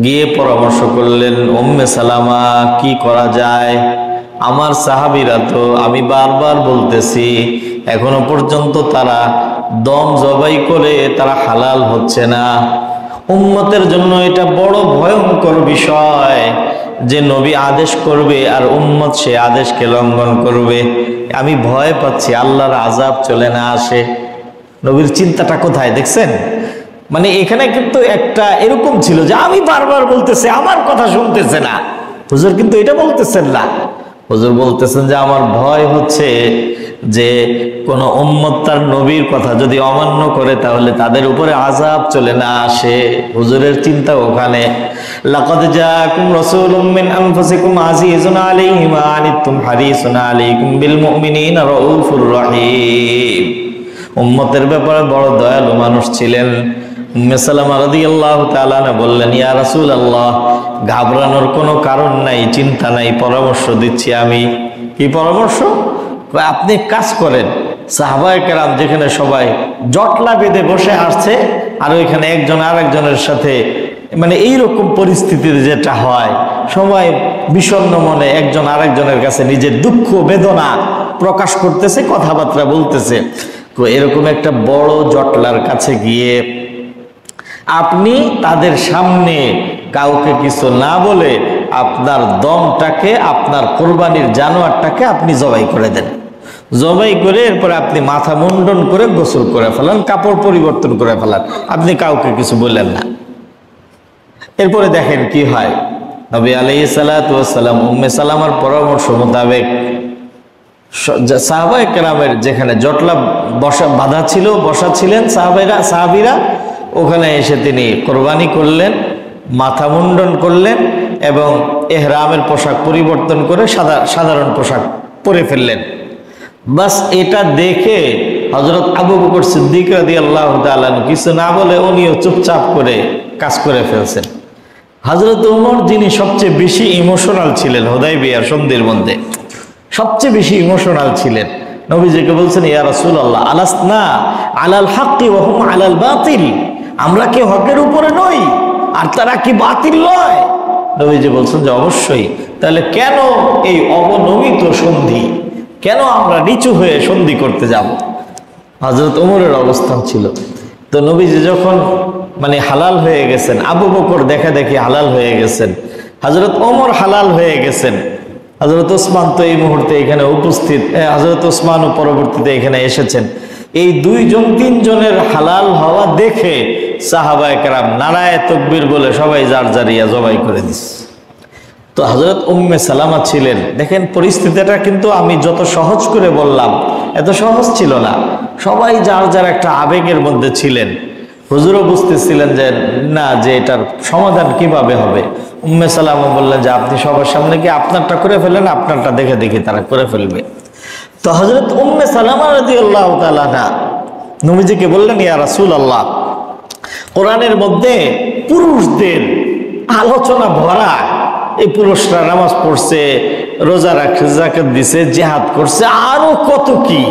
গিয়ে পরামর্শ করলেন, উম্মে সালামা কি করা যায়? আমার সাহাবীরা তো, আমি বারবার বলতেছি, এখনো পর্যন্ত তারা দম জবাই করে তারা হালাল হচ্ছে না। উম্মতের জন্য এটা বড় ভয়ঙ্কর বিষয় যে নবী আদেশ করবে আর উম্মত সে আদেশকে লঙ্ঘন করবে। আমি ভয় পাচ্ছি আল্লাহর আযাব চলে না আসে। নবীর চিন্তাটা কোথায় দেখছেন? মানে এখানে কিন্তু একটা এরকম ছিল যে আমি বারবার বলতেছি, আমার কথা শুনতেছে না। হুজুর কিন্তু এটা বলতেছেন না, হুজুর বলতেছেন যে আমার ভয় হচ্ছে যে কোন উম্মত তার নবীর কথা যদি অমান্য করে তাহলে তাদের উপরে আযাব চলে না আসে। হুজুরের চিন্তা ওখানে। লাকাদ জাআকুম রাসূলুম মিন আনফুসিকুম আজিজুন আলাইহি মা আনিতুম হারিসুন আলাইকুম বিল মুমিনিনা রাউফুর রহিম। উম্মতের ব্যাপারে বড় দয়ালু মানুষ ছিলেন। উম্মে সালামা রাদিয়াল্লাহু তাআলা আনহা বললেন, ইয়া রাসূলুল্লাহ, ঘাবড়ানোর কোনো কারণ নাই, চিন্তা নাই, পরামর্শ দিচ্ছি আমি। কি পরামর্শ? আপনি কাজ করেন, সাহাবায়ে কেরাম যেখানে সবাই জটলা বেঁধে বসে আসছে আর ওইখানে একজন আরেকজনের সাথে, মানে এইরকম পরিস্থিতিতে যেটা হয়, সবাই বিষণ্ণ মনে একজন আরেকজনের কাছে নিজের দুঃখ বেদনা প্রকাশ করতেছে, কথাবার্তা বলতেছে। তো এরকম একটা বড় জটলার কাছে গিয়ে আপনি তাদের সামনে কাউকে কিছু না বলে আপনার দমটাকে, আপনার কোরবানির জানোয়ারটাকে আপনি জবাই করে দেন। জবাই করে এরপরে আপনি মাথা মুন্ডন করে গোসল করে ফেলান, কাপড় পরিবর্তন করে ফেলান, আপনি কাউকে কিছু বললেন না। এরপরে দেখেন কি হয়। নবী আলাইহিস সালাতু ওয়াস সালাম উম্মে সালামার পরামর্শ মোতাবেক সাহাবায়ে কেরামের যেখানে জটলা বাঁধা ছিল, বসা ছিলেন সাহাবীরা, ওখানে এসে তিনি কোরবানি করলেন, মাথা মুন্ডন করলেন এবং ইহরামের পোশাক পরিবর্তন করে সাধারণ পোশাক পরে ফেললেন। বাস এটা দেখে হযরত আবু বকর সিদ্দিক রাদিয়াল্লাহু তাআলা কিছু না বলে উনিও চুপচাপ করে কাজ করে ফেলছেন। হযরত ওমর, যিনি সবচেয়ে বেশি ইমোশনাল ছিলেন হুদায়বিয়ার সন্ধির মধ্যে, সবচেয়ে বেশি ইমোশনাল ছিলেন, নবীজিকে বলছেন, ইয়া রাসূলুল্লাহ আলাসনা আলাল হাক্কি ওয়া হুম আলাল বাতিল, আমরা কি হকের উপরে নই আর তারা কি বাতিল নয়? নবীজি বলছেন যে অবশ্যই। তাহলে কেন এই অবনমিত সন্ধি, কেন আমরা নিচু হয়ে সন্ধি করতে যাব? হযরত ওমরের অবস্থান ছিল। তো নবীজি যখন মানে হালাল হয়ে গেছেন, আবু বকর দেখা দেখি হালাল হয়ে গেছেন, হযরত ওমর হালাল হয়ে গেছেন, হযরত ওসমান তো এই মুহূর্তে এখানে উপস্থিত, হযরত ওসমানও পরবর্তীতে এখানে এসেছেন। এই দুইজন তিনজনের হালাল হওয়া দেখে সাহাবায়ে কেরাম নারায়ে তাকবীর বলে সবাই যার যারিয়া জবাই করে দিচ্ছে। তো হযরত উম্মে সালামা ছিলেন। দেখেন পরিস্থিতিটা কিন্তু আমি যত সহজ করে বললাম, এত সহজ ছিল না। সবাই যার যার একটা আবেগের মধ্যে ছিলেন। হুজুরও বুঝতেছিলেন যে না, যে এটার সমাধান কিভাবে হবে। উম্মে সালামা বললেন যে আপনি সবার সামনে কি আপনারটা করে ফেলেন, আপনারটা দেখে দেখে তারা করে ফেলবে। তো হযরত উম্মে সালামা রাদিয়াল্লাহু তাআলা নবীজিকে বললেন, ইয়া রাসূলুল্লাহ, কোরআনের মধ্যে পুরুষদের আলোচনা ভরা, এই পুরুষরা নামাজ পড়ছে, রোজা রাখছে, যাকাত দিছে, জিহাদ করছে, আরো কত কি।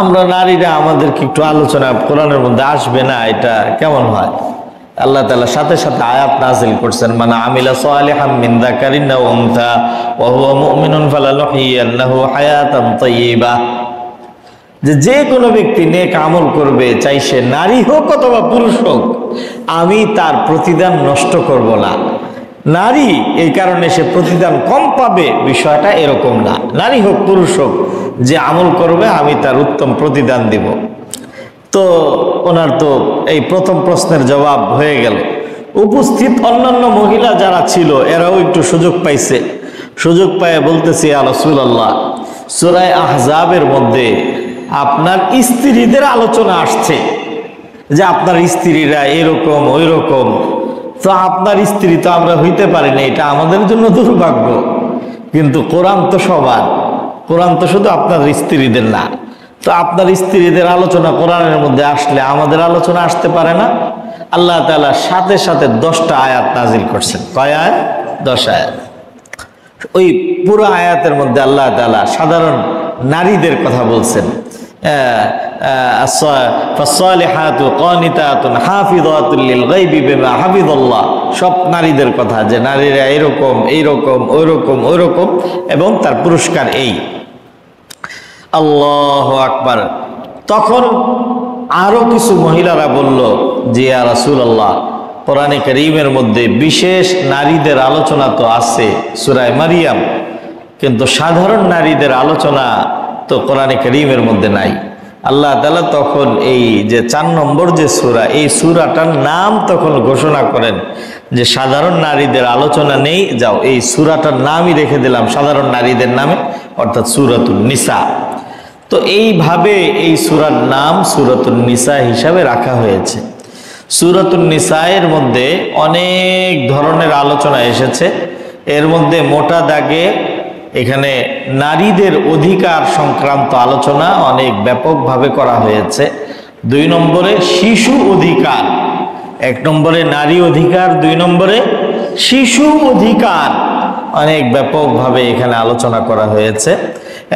আমরা নারীরা আমাদেরকে একটু আলোচনা কোরআনের মধ্যে আসবে না, এটা কেমন হয়? আল্লাহ তাআলা সাথে সাথে আয়াত নাযিল করছেন, মানে আমিলা সালিহাম মিন যাকারিন আও উনসা ওয়া হুয়া মুমিনুন ফালানুহইয়ান্নাহু হায়াতান তাইয়্যিবা, যে কোনো ব্যক্তি নেক আমল করবে, চাই সে নারী হোক অথবা পুরুষ হোক, আমি তার প্রতিদান নষ্ট করব না। নারী এই কারণে সে প্রতিদান কম পাবে, বিষয়টা এরকম না। নারী হোক পুরুষ হোক, যে আমল করবে আমি তার উত্তম প্রতিদান দিব। তো ওনার তো এই প্রথম প্রশ্নের জবাব হয়ে গেল। উপস্থিত অন্যান্য মহিলা যারা ছিল এরাও একটু সুযোগ পাইছে। সুযোগ পায় বলতেছি, ইয়া রাসূলুল্লাহ, সূরা আহজাবের মধ্যে আপনার স্ত্রীদের আলোচনা আসছে যে আপনার স্ত্রীরা এরকম ওই রকম। তো আপনার স্ত্রী তো আমরা হইতে পারি না, এটা আমাদের জন্য দুর্ভাগ্য। কিন্তু কোরআন তো সবার, কোরআন তো শুধু আপনার স্ত্রীদের না। তো আপনার স্ত্রীদের আলোচনা কোরআনের মধ্যে আসলে আমাদের আলোচনা আসতে পারে না? আল্লাহ তাআলা সাথে সাথে 10টা আয়াত নাজিল করছেন। কয় আয়াত? 10 আয়াত। ওই পুরো আয়াতের মধ্যে আল্লাহ তাআলা সাধারণ নারীদের কথা বলছেন। ফাসসালিহাতু কানিতাতুন হাফিযাতুল লিল গায়বি বিমা হাফিযাল্লাহ, সব নারীদের কথা, যে নারীরা এরকম এইরকম ওইরকম ওইরকম, এবং তার পুরস্কার এই। আল্লাহু আকবার। তখন আরো কিছু মহিলারা বলল যে, ইয়া রাসূলুল্লাহ, কোরআনে কারীমের মধ্যে বিশেষ নারীদের আলোচনা তো আছে সূরা মারিয়াম, কিন্তু সাধারণ নারীদের আলোচনা তো কোরআনে কারীমের মধ্যে নাই। আল্লাহ তাআলা তখন এই যে 4 নম্বর যে সূরা, এই সূরাটার নাম তখন ঘোষণা করেন যে সাধারণ নারীদের আলোচনা নেই, যাও এই সূরাটার নামই রেখে দিলাম সাধারণ নারীদের নামে, অর্থাৎ সূরাতুন নিসা। তো এইভাবে এই সূরার নাম সূরাতুন নিসা হিসাবে রাখা হয়েছে। সূরাতুন নিসায়ের মধ্যে অনেক ধরনের আলোচনা এসেছে। এর মধ্যে মোটা দাগে এখানে নারীদের অধিকার সংক্রান্ত আলোচনা অনেক ব্যাপকভাবে করা হয়েছে। 2 নম্বরে শিশু অধিকার, 1 নম্বরে নারী অধিকার, 2 নম্বরে শিশু অধিকার, অনেক ব্যাপকভাবে এখানে আলোচনা করা হয়েছে।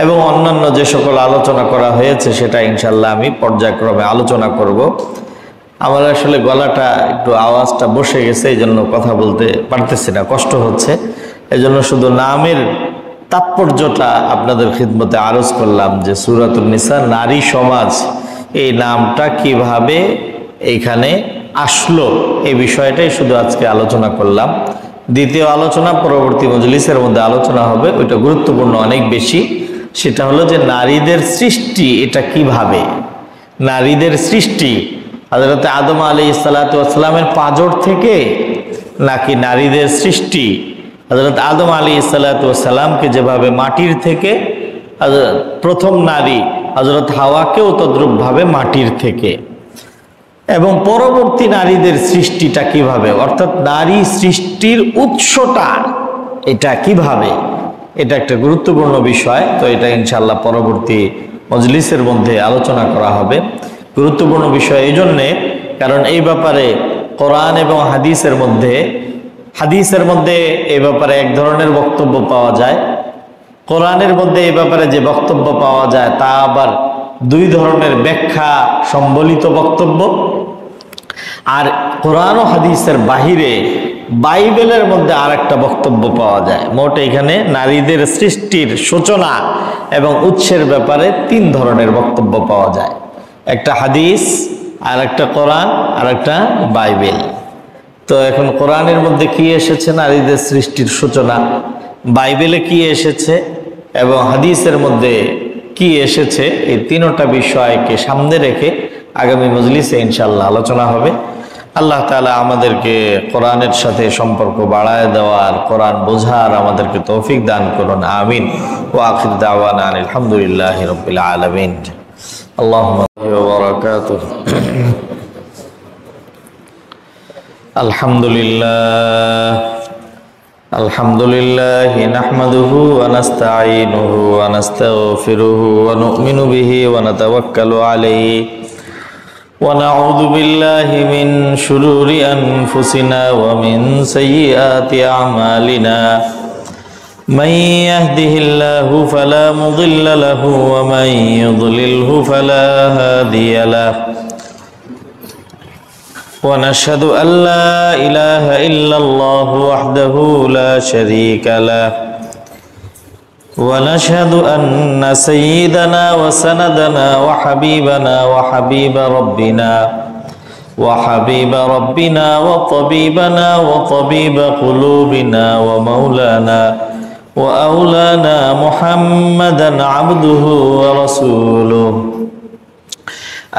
এবং অন্যান্য যে সকল আলোচনা করা হয়েছে সেটা ইনশাল্লাহ আমি পর্যায়ক্রমে আলোচনা করব। আমার আসলে গলাটা একটু আওয়াজটা বসে গেছে, এই জন্য কথা বলতে পারতেছি না, কষ্ট হচ্ছে। এই জন্য শুধু নামের তাৎপর্যটা আপনাদের খিদমতে আরজ করলাম যে সূরাতুন নিসা, নারী সমাজ, এই নামটা কিভাবে এইখানে আসলো, এই বিষয়টাই শুধু আজকে আলোচনা করলাম। দ্বিতীয় আলোচনা পরবর্তী মজলিসের মধ্যে আলোচনা হবে, ওইটা গুরুত্বপূর্ণ অনেক বেশি। সেটা হলো যে নারীদের সৃষ্টি এটা কিভাবে, নারীদের সৃষ্টি হযরত আদম আলাইহিস সালাতু ওয়াস সালামের পাঁজর থেকে, নাকি নারীদের সৃষ্টি হযরত আদম আলাইহিস সালাতু ওয়াস সালামকে যেভাবে মাটির থেকে, প্রথম নারী হযরত হাওয়াকেও তদ্রূপভাবে মাটির থেকে, এবং পরবর্তী নারীদের সৃষ্টিটা কিভাবে, অর্থাৎ নারী সৃষ্টির উৎসটা এটা কিভাবে, এটা একটা গুরুত্বপূর্ণ বিষয়। তো এটা ইনশাআল্লাহ পরবর্তী মজলিসের মধ্যে আলোচনা করা হবে। গুরুত্বপূর্ণ বিষয় এই জন্যে, কারণ এই ব্যাপারে কোরআন এবং হাদিসের মধ্যে এই ব্যাপারে এক ধরনের বক্তব্য পাওয়া যায়, কোরআনের মধ্যে এই ব্যাপারে যে বক্তব্য পাওয়া যায় তা আবার দুই ধরনের ব্যাখ্যা সম্বলিত বক্তব্য। আর কোরআন ও হাদিসের বাহিরে বাইবেলের মধ্যে আরেকটা বক্তব্য পাওয়া যায়। মোট এখানে নারীদের সৃষ্টির সূচনা এবং উৎসের ব্যাপারে তিন ধরনের বক্তব্য পাওয়া যায়, একটা হাদিস, আর একটা কোরআন, আর একটা বাইবেল। তো এখন কোরআনের মধ্যে কি এসেছে নারীদের সৃষ্টির সূচনা, বাইবেলে কি এসেছে এবং হাদিসের মধ্যে কি এসেছে, এই তিনটা বিষয়কে সামনে রেখে আগামী মজলিসে ইনশাআল্লাহ আলোচনা হবে। আল্লাহ তাআলা আমাদেরকে কোরআনের সাথে সম্পর্ক বাড়ায় দেওয়ার, কোরআন বোঝার আমাদেরকে তৌফিক দান করুন, আমিন। ওয়া আখির দাওয়ানা আলহামদুলিল্লাহি রাব্বিল আলামিন। আল্লাহুম্মা ওয়া বারাকাতুহু। আলহামদুলিল্লাহ আলহামদুলিল্লাহি নাহমাদুহু ওয়া নাস্তাঈনুহু ওয়া নাস্তাগফিরুহু ওয়া নু'মিনু বিহি ওয়া নাতাওয়াক্কালু আলাইহি ওয়া নাউযু বিল্লাহি মিন শুরুরি আনফুসিনা ওয়া মিন সাইয়্যাতি আমালিনা। মান ইয়াহদিহিল্লাহু ফালা মুদিল্লা লাহু ওয়া মান ইউদ্লিলহু ফালা হাদিয়া লাহু। ونشهد أن لا إله إلا الله وحده لا شريك له ونشهد أن سيدنا وسندنا وحبيبنا وحبيب ربنا وطبيبنا وطبيب قلوبنا ومولانا وأولانا محمدا عبده ورسوله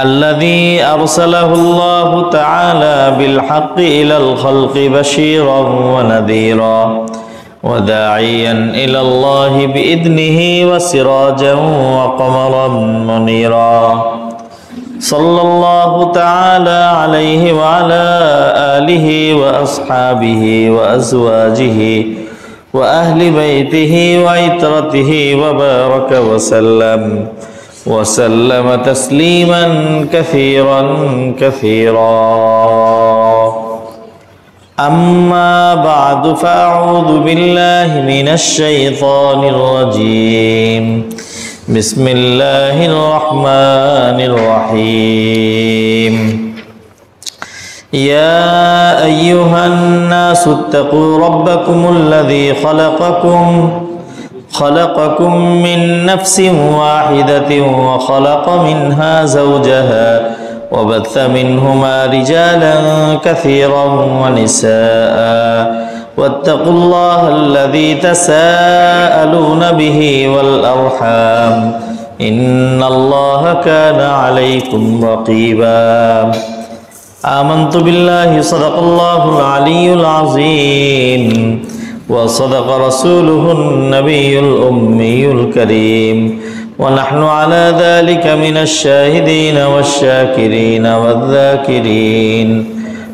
الذي أرسله الله تعالى بالحق إلى الخلق بشيرا ونذيرا وداعيا إلى الله بإذنه وسراجا وقمرا منيرا صلى الله تعالى عليه وعلى آله وأصحابه وأزواجه وأهل بيته وعترته وبارك وسلم تسليما كثيرا كثيرا. أما بعد فأعوذ بالله من الشيطان الرجيم. بسم الله الرحمن الرحيم. يا أيها الناس اتقوا ربكم الذي خلقكم من نفس واحدة وخلق منها زوجها وبث منهما رجالا كثيرا ونساء واتقوا الله الذي تساءلون به والأرحام إن الله كان عليكم رقيبا. آمنت بالله صدق الله العلي العظيم وصدق رسوله النبي الأمي الكريم ونحن على ذلك من الشاهدين والشاكرين والذاكرين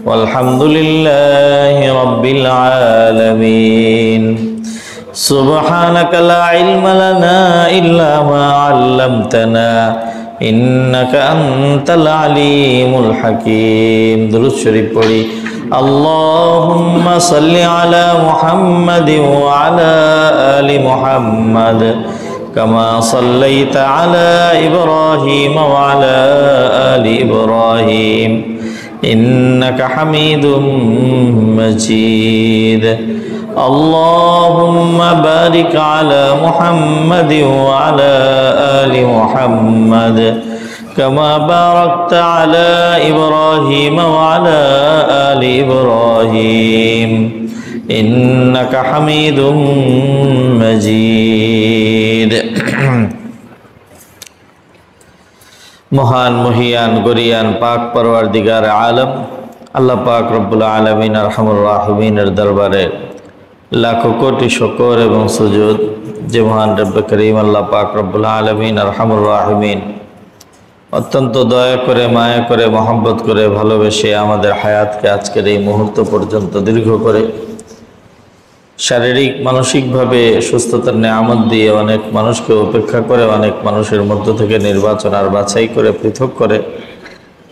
والحمد لله رب العالمين. سبحانك لا علم لنا إلا ما علمتنا إنك أنت العليم الحكيم. درود شريف পড়ি। اللهم صل على محمد وعلى آل محمد كما صليت على إبراهيم وعلى آل إبراهيم إنك حميد مجيد. اللهم بارك على محمد وعلى آل محمد كما باركت على إبراهيم وعلى آل إبراهيم إنك حميد مجيد. মহান মহিয়ান গরিয়ান পাক পরওয়ারদিগার আলম আল্লাহ পাক রব্বুল আলামিন আরহামুর রাহিমিনের দরবারে লাখো কোটি শুকর এবং সুজুদ যে মহান রব্বে করিম আল্লাহ পাক রব্বুল আলামিন আরহামুর রাহিমিন অত্যন্ত দয়া করে, মায়া করে, মহব্বত করে, ভালোবেসে আমাদের হায়াতকে আজকের এই মুহূর্ত পর্যন্ত দীর্ঘ করে শারীরিক মানসিকভাবে সুস্থতার নেয়ামত দিয়ে অনেক মানুষকে উপেক্ষা করে, অনেক মানুষের মধ্য থেকে নির্বাচন আর বাছাই করে পৃথক করে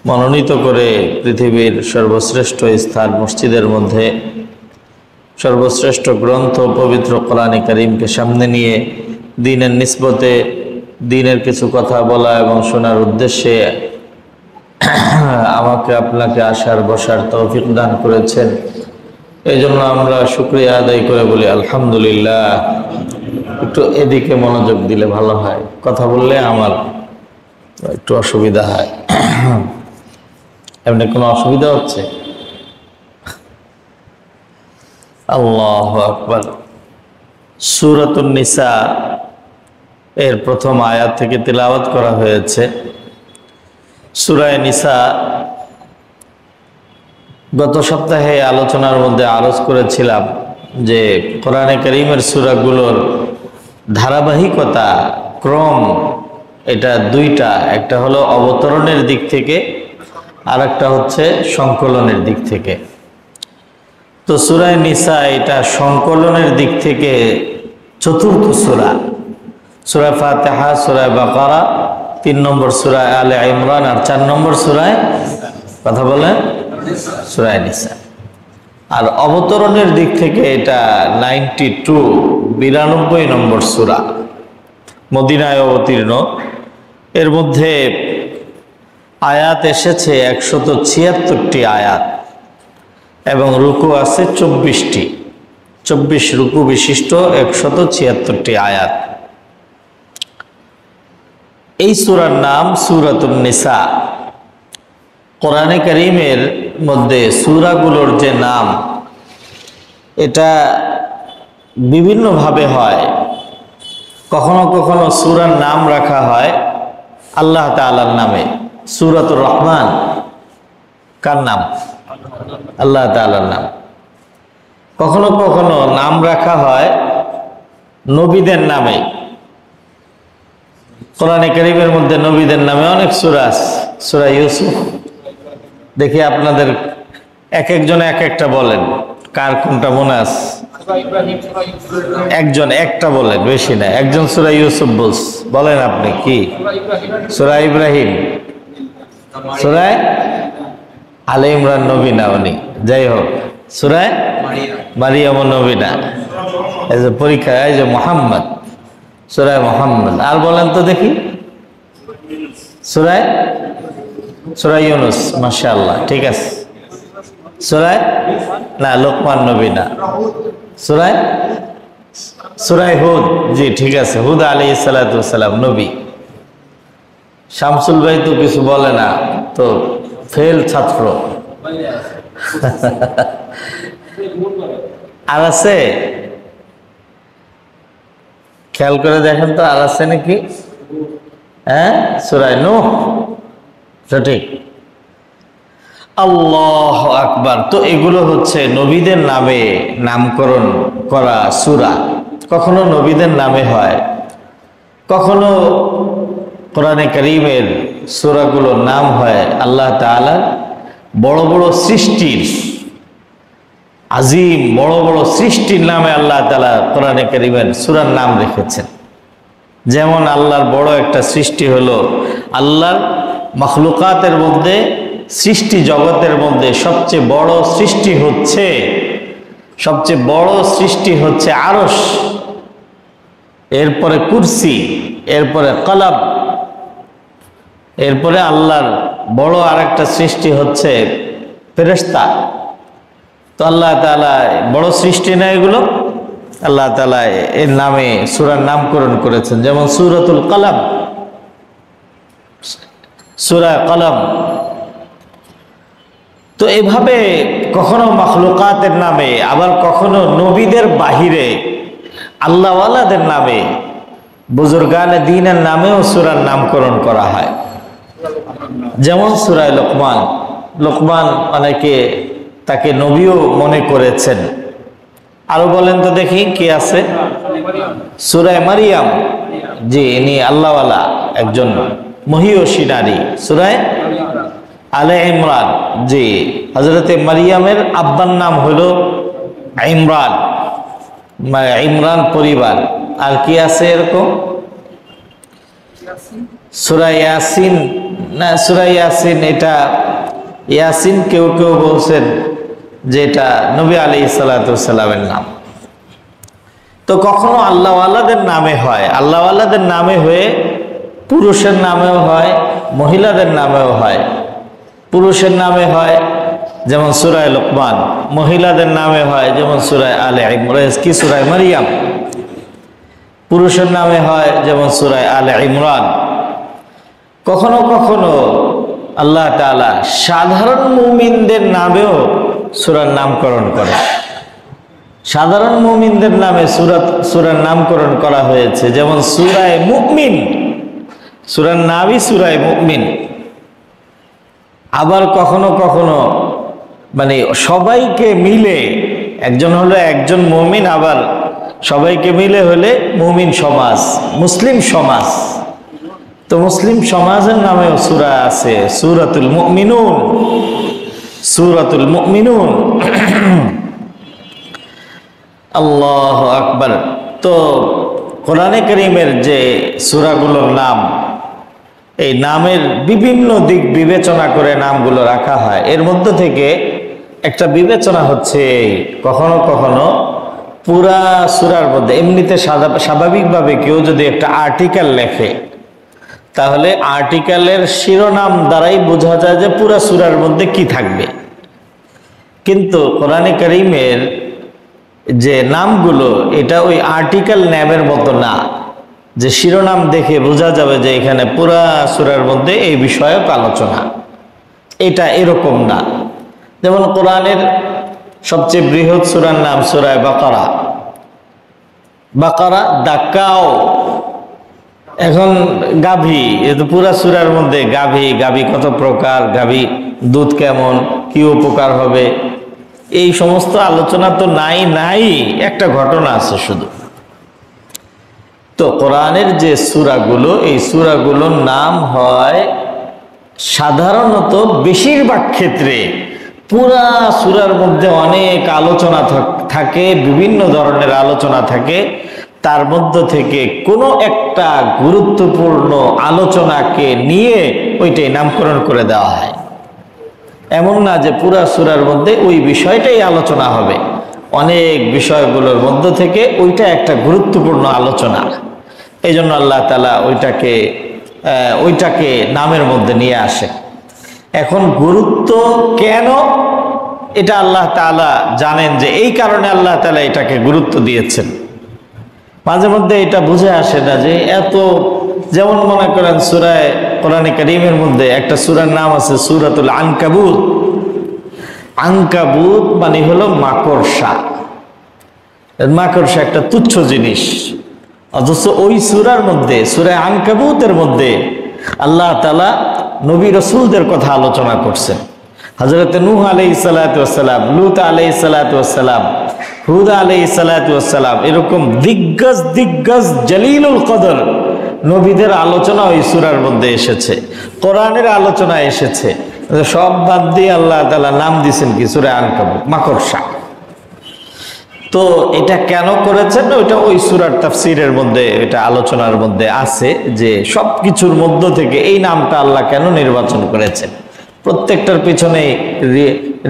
মনোনীত করে পৃথিবীর সর্বশ্রেষ্ঠ স্থান মসজিদের মধ্যে সর্বশ্রেষ্ঠ গ্রন্থ পবিত্র কোরআনে কারীমকে সামনে নিয়ে দ্বীনের নিসবতে দ্বীনের কিছু কথা বলা এবং শোনার উদ্দেশ্যে আমাকে আপনাকে আসার বসার তৌফিক দান করেছেন। এই জন্য আমরা শুকরিয়া আদায় করে বলি আলহামদুলিল্লাহ। একটু এদিকে মনোযোগ দিলে ভালো হয়, কথা বললে আমার একটু অসুবিধা হয়। এমনি কোনো অসুবিধা হচ্ছে? আল্লাহু আকবার। সূরাতুন নিসা এর প্রথম আয়াত থেকে তিলাওয়াত করা হয়েছে। সূরা নিসা গত সপ্তাহে আলোচনার মধ্যে আরজ করেছিলাম যে কোরআনে কারীমের সূরাগুলোর ধারাবাহিকতা ক্রম এটা দুইটা, একটা হলো অবতরণের দিক থেকে আর একটা হচ্ছে সংকলনের দিক থেকে। তো সূরা নিসা এটা সংকলনের দিক থেকে চতুর্থ সূরা। সূরা ফাতিহা, সূরা বাকারা, 3 নম্বর সূরা আলে ইমরান আর 4 নম্বর সূরায় কথা বলেন সূরা নিসা। আর অবতরণের দিক থেকে এটা 92 নম্বর সূরা, মদিনায় অবতীর্ণ। এর মধ্যে আয়াত এসেছে 176টি আয়াত এবং রুকু আছে 24টি, 24 রুকু বিশিষ্ট 176টি আয়াত। এই সূরার নাম সূরাতুন নিসা। কোরআনে কারীমের মধ্যে সূরাগুলোর যে নাম এটা বিভিন্নভাবে হয়। কখনো কখনো সূরার নাম রাখা হয় আল্লাহ তাআলার নামে। সূরাতুর রহমান কার নাম? আল্লাহ তাআলার নাম। কখনো কখনো নাম রাখা হয় নবীদের নামে। কোরআনে কারীমের মধ্যে নবীদের নামে অনেক সূরা আছে। সূরা ইউসুফ, দেখি আপনাদের এক একজনে এক একটা বলেন, কার কোনটা মনে আছে? একজন একটা বলেন, বেশি না। একজন সূরা ইউসুফ বলেন আপনি কি? সূরা ইব্রাহিম, সূরা আলে ইমরান নবী না উনি, যাই হোক সূরা মারিয়াম নবী না। এই যে পরীক্ষা, এই যে মুহাম্মদ, সূরা মুহাম্মদ। আর বলেন তো দেখি সূরা ইউনূস, মাশাআল্লাহ, ঠিক আছে। সূরা না লোকমান নবী না, সূরা হুদ, জি ঠিক আছে, হুদ আলাইহিস সালাতু ওয়াস সালাম নবী। শামসুল ভাই তো কিছু বলে না, তো ফেল ছাত্র। আর আছে? খেয়াল করে দেখেন তো আর আছে নাকি? হ্যাঁ, সূরা নূহ, সঠিক। আল্লাহু আকবার। তো এগুলো হচ্ছে নবীদের নামে নামকরণ করা সূরা। কখনো নবীদের নামে হয়, কখনো কোরআনে কারীমের সূরাগুলোর নাম হয় আল্লাহ তাআলা বড় বড় সৃষ্টির, আজিম বড় বড় সৃষ্টির নামে আল্লাহ তাআলা কোরআনে কারীমের সূরার নাম রেখেছেন। যেমন আল্লাহর বড় একটা সৃষ্টি হলো, আল্লাহর মাখলুকাতের মধ্যে, সৃষ্টি জগতের মধ্যে সবচেয়ে বড় সৃষ্টি হচ্ছে আরশ, এরপরে কুরসি, এরপরে কলম, এরপরে আল্লাহর বড় আরেকটা সৃষ্টি হচ্ছে ফেরেশতা। তো আল্লাহ তাআলা বড় সৃষ্টি না এগুলো, আল্লাহ তাআলা এর নামে সূরার নামকরণ করেছেন। যেমন সূরাতুল কলম, সূরা কলম। তো এভাবে কখনো মাখলুকাতের নামে, আবার কখনো নবীদের বাহিরে আল্লাহওয়ালাদের নামে, বুজুর্গানে দ্বীনের নামেও সূরার নামকরণ করা হয়। যেমন সূরা লোকমান, লোকমান অনেকে তাকে নবীও মনে করেছেন। আরো বলেন তো দেখি কি আছে? সূরা মারিয়াম, জি ইনি আল্লাহওয়ালা একজন মহিয়সী নারী। সূরা আলে ইমরান, জি হযরতে মারিয়ামের আব্বার নাম হলো ইমরান, ইমরান পরিবার। আর কি আছে এরকম? সূরা ইয়াসিন, না সূরা ইয়াসিন, এটা ইয়াসিন কেউ কেউ বলছেন যে এটা নবী আলাইহিস সালাতু ওয়াস সালামের নাম। তো কখনো আল্লাহওয়ালাদের নামে হয়, আল্লাহওয়ালাদের নামে হয়ে পুরুষের নামেও হয়, মহিলাদের নামেও হয়। পুরুষের নামে হয় যেমন সূরা লোকমান, মহিলাদের নামে হয় যেমন সূরা আলে ইমরান কি সূরা মারিয়াম। পুরুষের নামে হয় যেমন সূরা আলে ইমরান। কখনো কখনো আল্লাহ তাআলা সাধারণ মুমিনদের নামেও সূরার নামকরণ করে। সাধারণ মুমিনদের নামে সূরার নামকরণ করা হয়েছে, যেমন সূরা মুমিন, সূরার নামই সূরা মুমিন। আবার কখনো কখনো মানে সবাইকে মিলে, একজন হলো একজন মুমিন, আবার সবাইকে মিলে হলে মুমিন সমাজ, মুসলিম সমাজ। তো মুসলিম সমাজের নামেও সূরা আছে, সূরাতুল মুমিনুন, সূরাতুল মুমিনুন। আল্লাহু আকবার। তো কোরআনে কারীমের যে সূরাগুলোর নাম, এই নামের বিভিন্ন দিক বিবেচনা করে নামগুলো রাখা হয়। এর মধ্যে থেকে একটা বিবেচনা হচ্ছে, কখনো কখনো পুরা সূরার মধ্যে এমনিতে স্বাভাবিকভাবে কেউ যদি একটা আর্টিকেল লেখে, তাহলে আর্টিকেলের শিরোনাম দ্বারাই বোঝা যায় যে পুরা সূরার মধ্যে কি থাকবে। কিন্তু কোরআনে কারীমের যে নামগুলো, এটা ওই আর্টিকেল নেমের মতো না যে শিরোনাম দেখে বোঝা যাবে যে এখানে পুরা সূরার মধ্যে এই বিষয়ক আলোচনা, এটা এরকম না। যেমন কোরআনের সবচেয়ে বৃহৎ সূরার নাম সূরা বাকারা। বাকারা দাক্কাও। এখন গাভী, এ তো পুরা সূরার মধ্যে গাভী, গাভী কত প্রকার, গাভী দুধ কেমন, কি উপকার হবে, এই সমস্ত আলোচনা তো নাই, একটা ঘটনা আছে শুধু। তো কোরআনের যে সূরাগুলো, এই সূরাগুলোর নাম হয় সাধারণত বেশিরভাগ ক্ষেত্রে পুরা সূরার মধ্যে অনেক আলোচনা থাকে, বিভিন্ন ধরনের আলোচনা থাকে, তার মধ্য থেকে কোনো একটা গুরুত্বপূর্ণ আলোচনাকে নিয়ে ওইটাই নামকরণ করে দেওয়া হয়। এমন না যে পুরা সূরার মধ্যে ওই বিষয়টাই আলোচনা হবে, অনেক বিষয়গুলোর মধ্য থেকে ওইটা একটা গুরুত্বপূর্ণ আলোচনা। এই জন্য আল্লাহ তাআলা ওইটাকে নামের মধ্যে নিয়ে আসে। এখন গুরুত্ব কেন, এটা আল্লাহ তাআলা জানেন যে এই কারণে আল্লাহ তাআলা এটাকে গুরুত্ব দিয়েছেন। মাঝে মধ্যে এটা বুঝে আসে না যে এত, যেমন মনে করেন সূরায়ে কোরআনে কারীমের মধ্যে একটা সূরার নাম আছে সূরাতুল আনকাবুত। আনকাবুত মানে হলো মাকড়সা। মাকড়সা একটা তুচ্ছ জিনিস, অথচ ওই সূরার মধ্যে, সূরা আনকাবুতের মধ্যে আল্লাহ তাআলা নবী রাসূলদের কথা আলোচনা করছেন। হযরত নূহ আলাইহিস সালাতু ওয়াস সালাম, লূত আলাইহিস সালাতু ওয়াস সালাম, হুদ আলাইহিস সালাতু ওয়াস সালাম, এরকম দিগ্গজ জলিলুল কদর নবীদের আলোচনা ওই সূরার মধ্যে এসেছে, কোরআনের আলোচনা এসেছে। সব বাদ দিয়ে আল্লাহ তাআলা নাম দিয়েছেন কি সূরা আনকাবুত, মাকড়সা। তো এটা কেন করেছেন, ওইটা ওই সূরার তাফসীরের মধ্যে, এটা আলোচনার মধ্যে আছে যে সব কিছুর মধ্য থেকে এই নামটা আল্লাহ কেন নির্বাচন করেছেন। প্রত্যেকটার পিছনে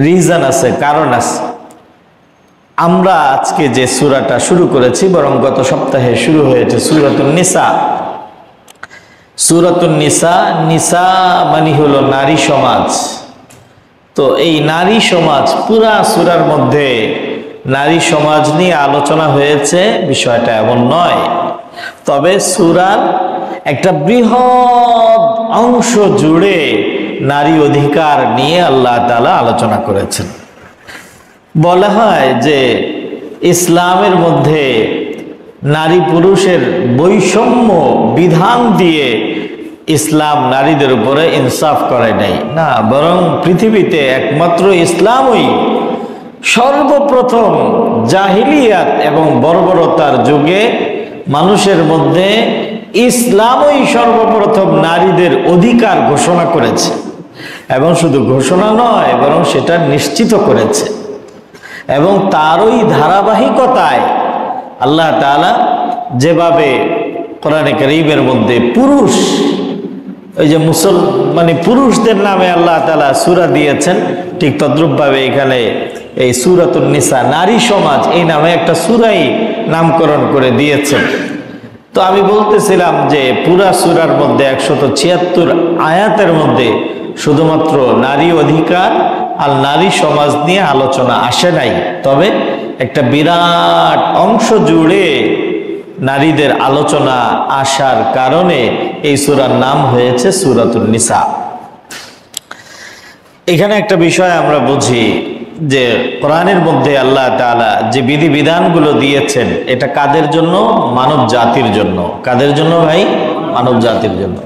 রিজন আছে, কারণ আছে। আমরা আজকে যে সূরাটা শুরু করেছি, বরং গত সপ্তাহে শুরু হয়েছে সূরাতুন নিসা। সূরাতুন নিসা, নিসা মানে হলো নারী সমাজ। তো এই নারী সমাজ, পুরা সূরার মধ্যে নারী সমাজ নিয়ে আলোচনা হয়েছে, বিষয়টা এমন নয়। তবে সূরার একটা বৃহৎ অংশ জুড়ে নারী অধিকার নিয়ে আল্লাহ তাআলা আলোচনা করেছেন। বলা হয় যে ইসলামের মধ্যে নারী পুরুষের বৈষম্য বিধান দিয়ে ইসলাম নারীদের উপরে ইনসাফ করে নাই, না, বরং পৃথিবীতে একমাত্র ইসলামই সর্বপ্রথম জাহিলিয়াত এবং বর্বরতার যুগে মানুষের মধ্যে ইসলামই সর্বপ্রথম নারীদের অধিকার ঘোষণা করেছে, এবং শুধু ঘোষণা নয়, বরং সেটা নিশ্চিত করেছে। এবং তারই ধারাবাহিকতায় আল্লাহ তাআলা যেভাবে কোরআনে কারীমের মধ্যে পুরুষ, ওই যে পুরুষদের নামে আল্লাহ তাআলা সূরা দিয়েছেন, ঠিক তদ্রূপভাবে এখানে এই সূরাতুন নিসা, নারী সমাজ, এই নামে একটা সূরাই নামকরণ করে দিয়েছেন। তো আমি বলতেছিলাম যে পুরা সূরার মধ্যে 176 আয়াতের মধ্যে শুধুমাত্র নারী অধিকার আর নারী সমাজ নিয়ে আলোচনা আসে নাই, তবে একটা বিরাট অংশ জুড়ে নারীদের আলোচনা আসার কারণে এই সূরার নাম হয়েছে সূরাতুন নিসা। এখানে একটা বিষয় আমরা বুঝি যে কোরআনের মধ্যে আল্লাহ তাআলা যে বিধিবিধানগুলো দিয়েছেন এটা কাদের জন্য? মানব জাতির জন্য। কাদের জন্য ভাই? মানব জাতির জন্য।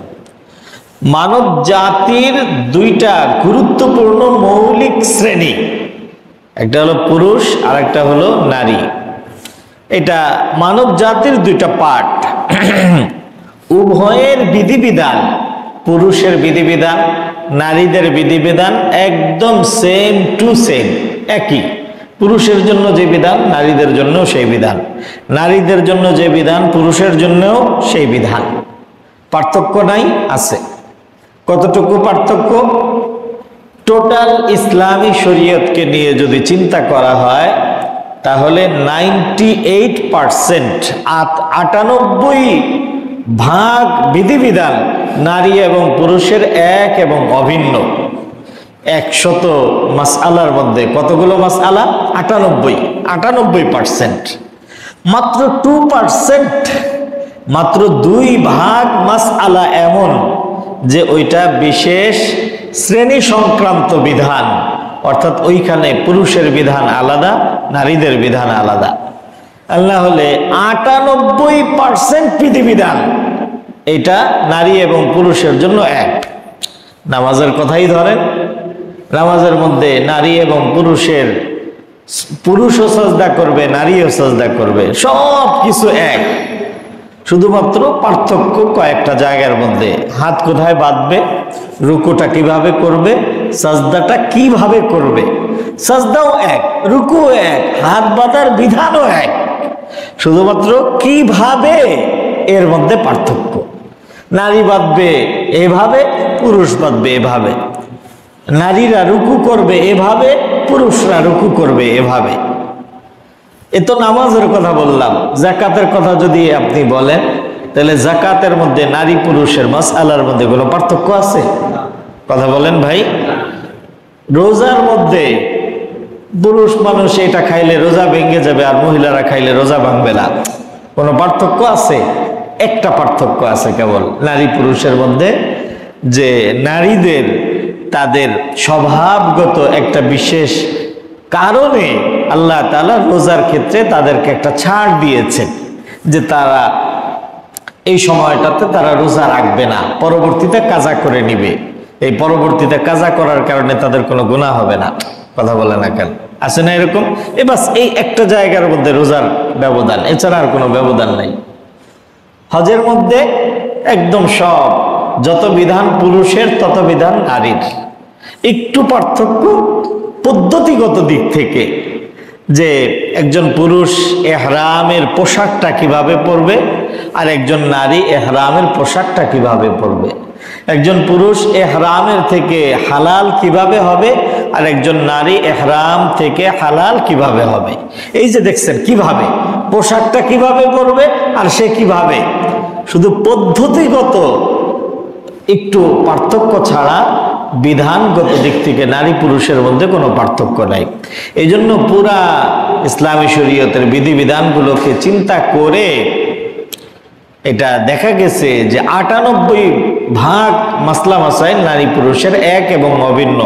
মানব জাতির দুইটা গুরুত্বপূর্ণ মৌলিক শ্রেণী, একটা হলো পুরুষ আর একটা হলো নারী। এটা মানব জাতির দুইটা পার্ট। উভয়ের বিধিবিধান, পুরুষের বিধিবিধান নারীদের বিধিবিধান একদম সেম টু সেম, একই। পুরুষের জন্য যে বিধান নারীদের জন্য সেই বিধান, নারীদের জন্য যে বিধান পুরুষের জন্যও সেই বিধান। পার্থক্য নাই? আছে। কতটুকু পার্থক্য? টোটাল ইসলামী শরীয়তকে নিয়ে যদি চিন্তা করা হয় তাহলে 98%, 98% বিধিবিধান নারী এবং পুরুষের এক এবং অভিন্ন। 100 মাসআলার মধ্যে কতগুলো মাসআলা? 98%। মাত্র 2%, মাত্র 2% মাসআলা এমন যে ওইটা বিশেষ শ্রেণী সংক্রান্ত বিধান, অর্থাৎ ওইখানে পুরুষের বিধান আলাদা, নারীদের বিধান আলাদা। আল্লাহ হলে 98% বিধিবিধান এটা নারী এবং পুরুষের জন্য এক। নামাজের কথাই ধরেন, নামাজের মধ্যে নারী এবং পুরুষও সাজদা করবে, নারীও সাজদা করবে, সব কিছু এক। শুধুমাত্র পার্থক্য কয়েকটা জায়গার মধ্যে। হাত কোথায় বাঁধবে, রুকুটা কিভাবে করবে, সাজদাটা কিভাবে করবে। সাজদাও এক, রুকুও এক, হাত বাঁধার বিধানও এক, শুধুমাত্র কিভাবে এর মধ্যে পার্থক্য। নারী বাঁধবে এভাবে, পুরুষ বাঁধবে এভাবে। নারীরা রুকু করবে এভাবে, পুরুষরা রুকু করবে এভাবে। এ তো নামাজের কথা বললাম। যাকাতের কথা যদি আপনি বলেন তাহলে যাকাতের মধ্যে নারী পুরুষের মাসআলার মধ্যে কোনো পার্থক্য আছে? কথা বলেন ভাই। রোজার মধ্যে পুরুষ মানুষ এটা খাইলে রোজা ভেঙে যাবে আর মহিলারা খাইলে রোজা ভাঙবে না, কোনো পার্থক্য আছে? একটা পার্থক্য আছে কেবল নারী পুরুষের মধ্যে, যে নারীদের তাদের স্বভাবগত একটা বিশেষ কারণে আল্লাহ তাআলা রোজার ক্ষেত্রে তাদেরকে একটা ছাড় দিয়েছেন যে তারা এই সময়টাতে তারা রোজা রাখবে না, পরবর্তীতে কাজা করে নিবে। এই পরবর্তীতে কাজা করার কারণে তাদের কোনো গুনাহ হবে না। কথা বলে না কেন? আছে না এরকম? বাস এই একটা জায়গার মধ্যে রোজার ব্যবধান, এছাড়া আর কোনো ব্যবধান নাই। হজের মধ্যে একদম সব, যত বিধান পুরুষের তত বিধান নারীর। একটু পার্থক্য পদ্ধতিগত দিক থেকে, যে একজন পুরুষ এহরামের পোশাকটা কিভাবে পরবে আর একজন নারী এহরামের পোশাকটা কিভাবে পরবে। একজন পুরুষ এহরামের থেকে হালাল কিভাবে হবে আর একজন নারী এহরাম থেকে হালাল কিভাবে হবে। এই যে দেখছেন কিভাবে পোশাকটা কিভাবে পরবে আর সে কিভাবে, শুধু পদ্ধতিগত একটু পার্থক্য ছাড়া বিধানগত দিক থেকে নারী পুরুষের মধ্যে কোনো পার্থক্য নাই। এই জন্য পুরা ইসলামী শরীয়তের বিধিবিধানগুলোকে চিন্তা করে এটা দেখা গেছে যে 98% মাসলা মাসাইল নারী পুরুষের এক এবং অভিন্ন,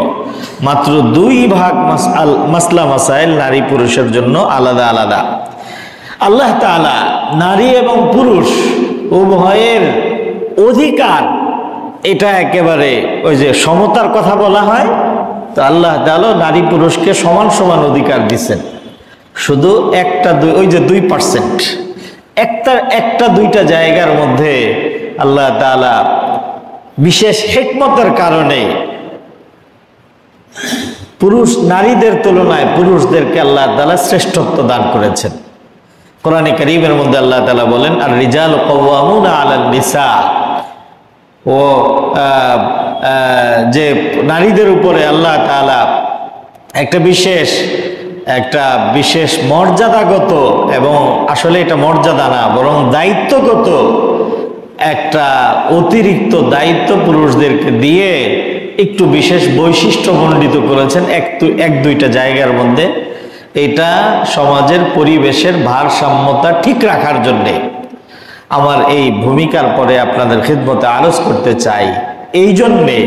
মাত্র 2% মাসলা মাসাইল নারী পুরুষের জন্য আলাদা আলাদা। আল্লাহ তাআলা নারী এবং পুরুষ উভয়ের অধিকার, এটা একেবারে ওই যে সমতার কথা বলা হয়, তো আল্লাহ তাআলা নারী পুরুষকে সমান সমান অধিকার দিচ্ছেন। শুধু ওই যে 2%, একটা দুইটা জায়গার মধ্যে আল্লাহ তাআলা বিশেষ হিকমতের কারণে নারীদের তুলনায় পুরুষদেরকে আল্লাহ তাআলা শ্রেষ্ঠত্ব দান করেছেন। কোরআনে কারীমের মধ্যে আল্লাহ তাআলা বলেন, আর রিজালু কাওয়ামুনা আলান নিসা, ও যে নারীদের উপরে আল্লাহ তাআলা একটা বিশেষ একটা বিশেষ মর্যাদাগত, এবং আসলে এটা মর্যাদা না বরং দায়িত্বগত একটা অতিরিক্ত দায়িত্ব পুরুষদেরকে দিয়ে একটু বিশেষ বৈশিষ্ট্য মণ্ডিত করেছেন এক দুইটা জায়গার মধ্যে। এটা সমাজের পরিবেশের ভারসাম্যতা ঠিক রাখার জন্যে আমার এই ভূমিকার পরে আপনাদের খিদমতে আরজ করতে চাই। এই জন্যে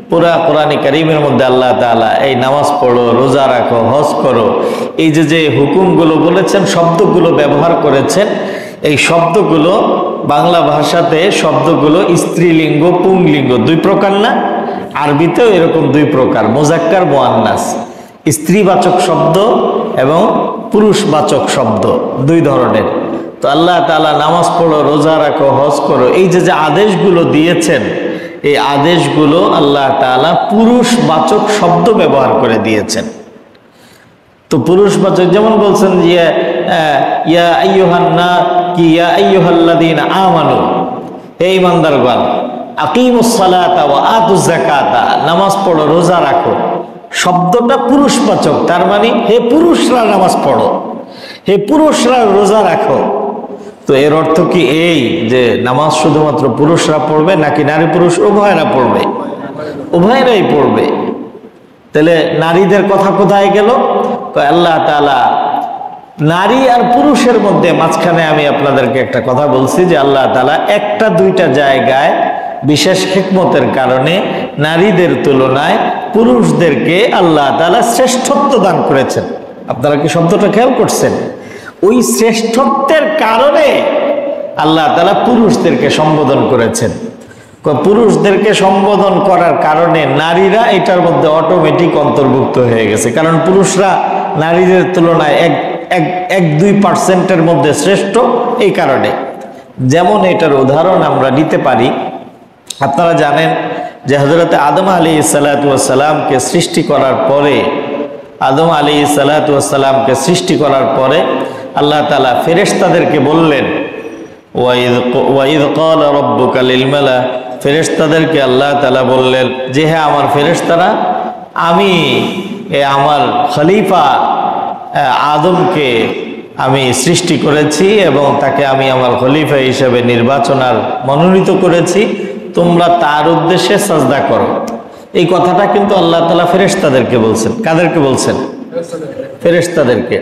পুরা কোরআনে কারীমের মধ্যে আল্লাহ তাআলা এই নামাজ পড়ো, রোজা রাখো, হজ করো, এই যে হুকুমগুলো বলেছেন, শব্দগুলো ব্যবহার করেছেন, এই শব্দগুলো বাংলা ভাষাতে শব্দগুলো স্ত্রীলিঙ্গ পুংলিঙ্গ দুই প্রকার না? আরবিতেও এরকম দুই প্রকার, মুজাক্কার মুআন্নাস, স্ত্রীবাচক শব্দ এবং পুরুষবাচক শব্দ দুই ধরনের। তো আল্লাহ তাআলা নামাজ পড়ো, রোজা রাখো, হজ করো, এই যে আদেশগুলো দিয়েছেন, এই আদেশগুলো আল্লাহ তাআলা পুরুষবাচক শব্দ ব্যবহার করে দিয়েছেন। তো পুরুষবাচক যেমন বলছেন যে ইয়া আইয়ুহান্না কি ইয়া আইয়ুহাল্লাযীনা আমানু, হে ঈমানদারগণ, আকিমুস সালাতা ওয়া আতুজ যাকাতা, নামাজ পড়ো, রোজা রাখো। শব্দটা পুরুষবাচক, তার মানে হে পুরুষরা নামাজ পড়ো, হে পুরুষরা রোজা রাখো। তো এর অর্থ কি এই যে নামাজ শুধুমাত্র পুরুষরা পড়বে নাকি নারী পুরুষ উভয়রা পড়বে? উভয়রাই পড়বে। তাহলে নারীদের কথা কোথায় গেল? আল্লাহ তাআলা নারী আর পুরুষের মধ্যে মাঝখানে আমি আপনাদেরকে একটা কথা বলছি যে আল্লাহ তাআলা একটা দুইটা জায়গায় বিশেষ হিকমতের কারণে নারীদের তুলনায় পুরুষদেরকে আল্লাহ তাআলা শ্রেষ্ঠত্ব দান করেছেন। আপনারা কি শব্দটা খেয়াল করছেন? ওই শ্রেষ্ঠত্বের কারণে আল্লাহ তাআলা পুরুষদেরকে সম্বোধন করেছেন। পুরুষদেরকে সম্বোধন করার কারণে নারীরা এটার মধ্যে অটোমেটিক অন্তর্ভুক্ত হয়ে গেছে, কারণ পুরুষরা নারীদের তুলনায় 1-2% মধ্যে শ্রেষ্ঠ। এই কারণে যেমন এটার উদাহরণ আমরা নিতে পারি, আপনারা জানেন যে হযরত আদম আলাইহিসসালামকে সৃষ্টি করার পরে, আদম আলাইহিসসালামকে সৃষ্টি করার পরে আল্লাহ তাআলা ফেরেশতাদেরকে বললেন, ওয়াইদ ক্বালা রাব্বুকা লিল মালা, ফেরেশতাদেরকে আল্লাহ তাআলা বললেন যে হ্যাঁ আমার ফেরেশতারা, আমি আমার খলিফা আদমকে আমি সৃষ্টি করেছি এবং তাকে আমি আমার খলিফা হিসেবে নির্বাচনার মনোনীত করেছি, তোমরা তার উদ্দেশ্যে সাজদা করো। এই কথাটা কিন্তু আল্লাহ তাআলা ফেরেশতাদেরকে বলছেন। কাদেরকে বলছেন? ফেরেশতাদেরকে।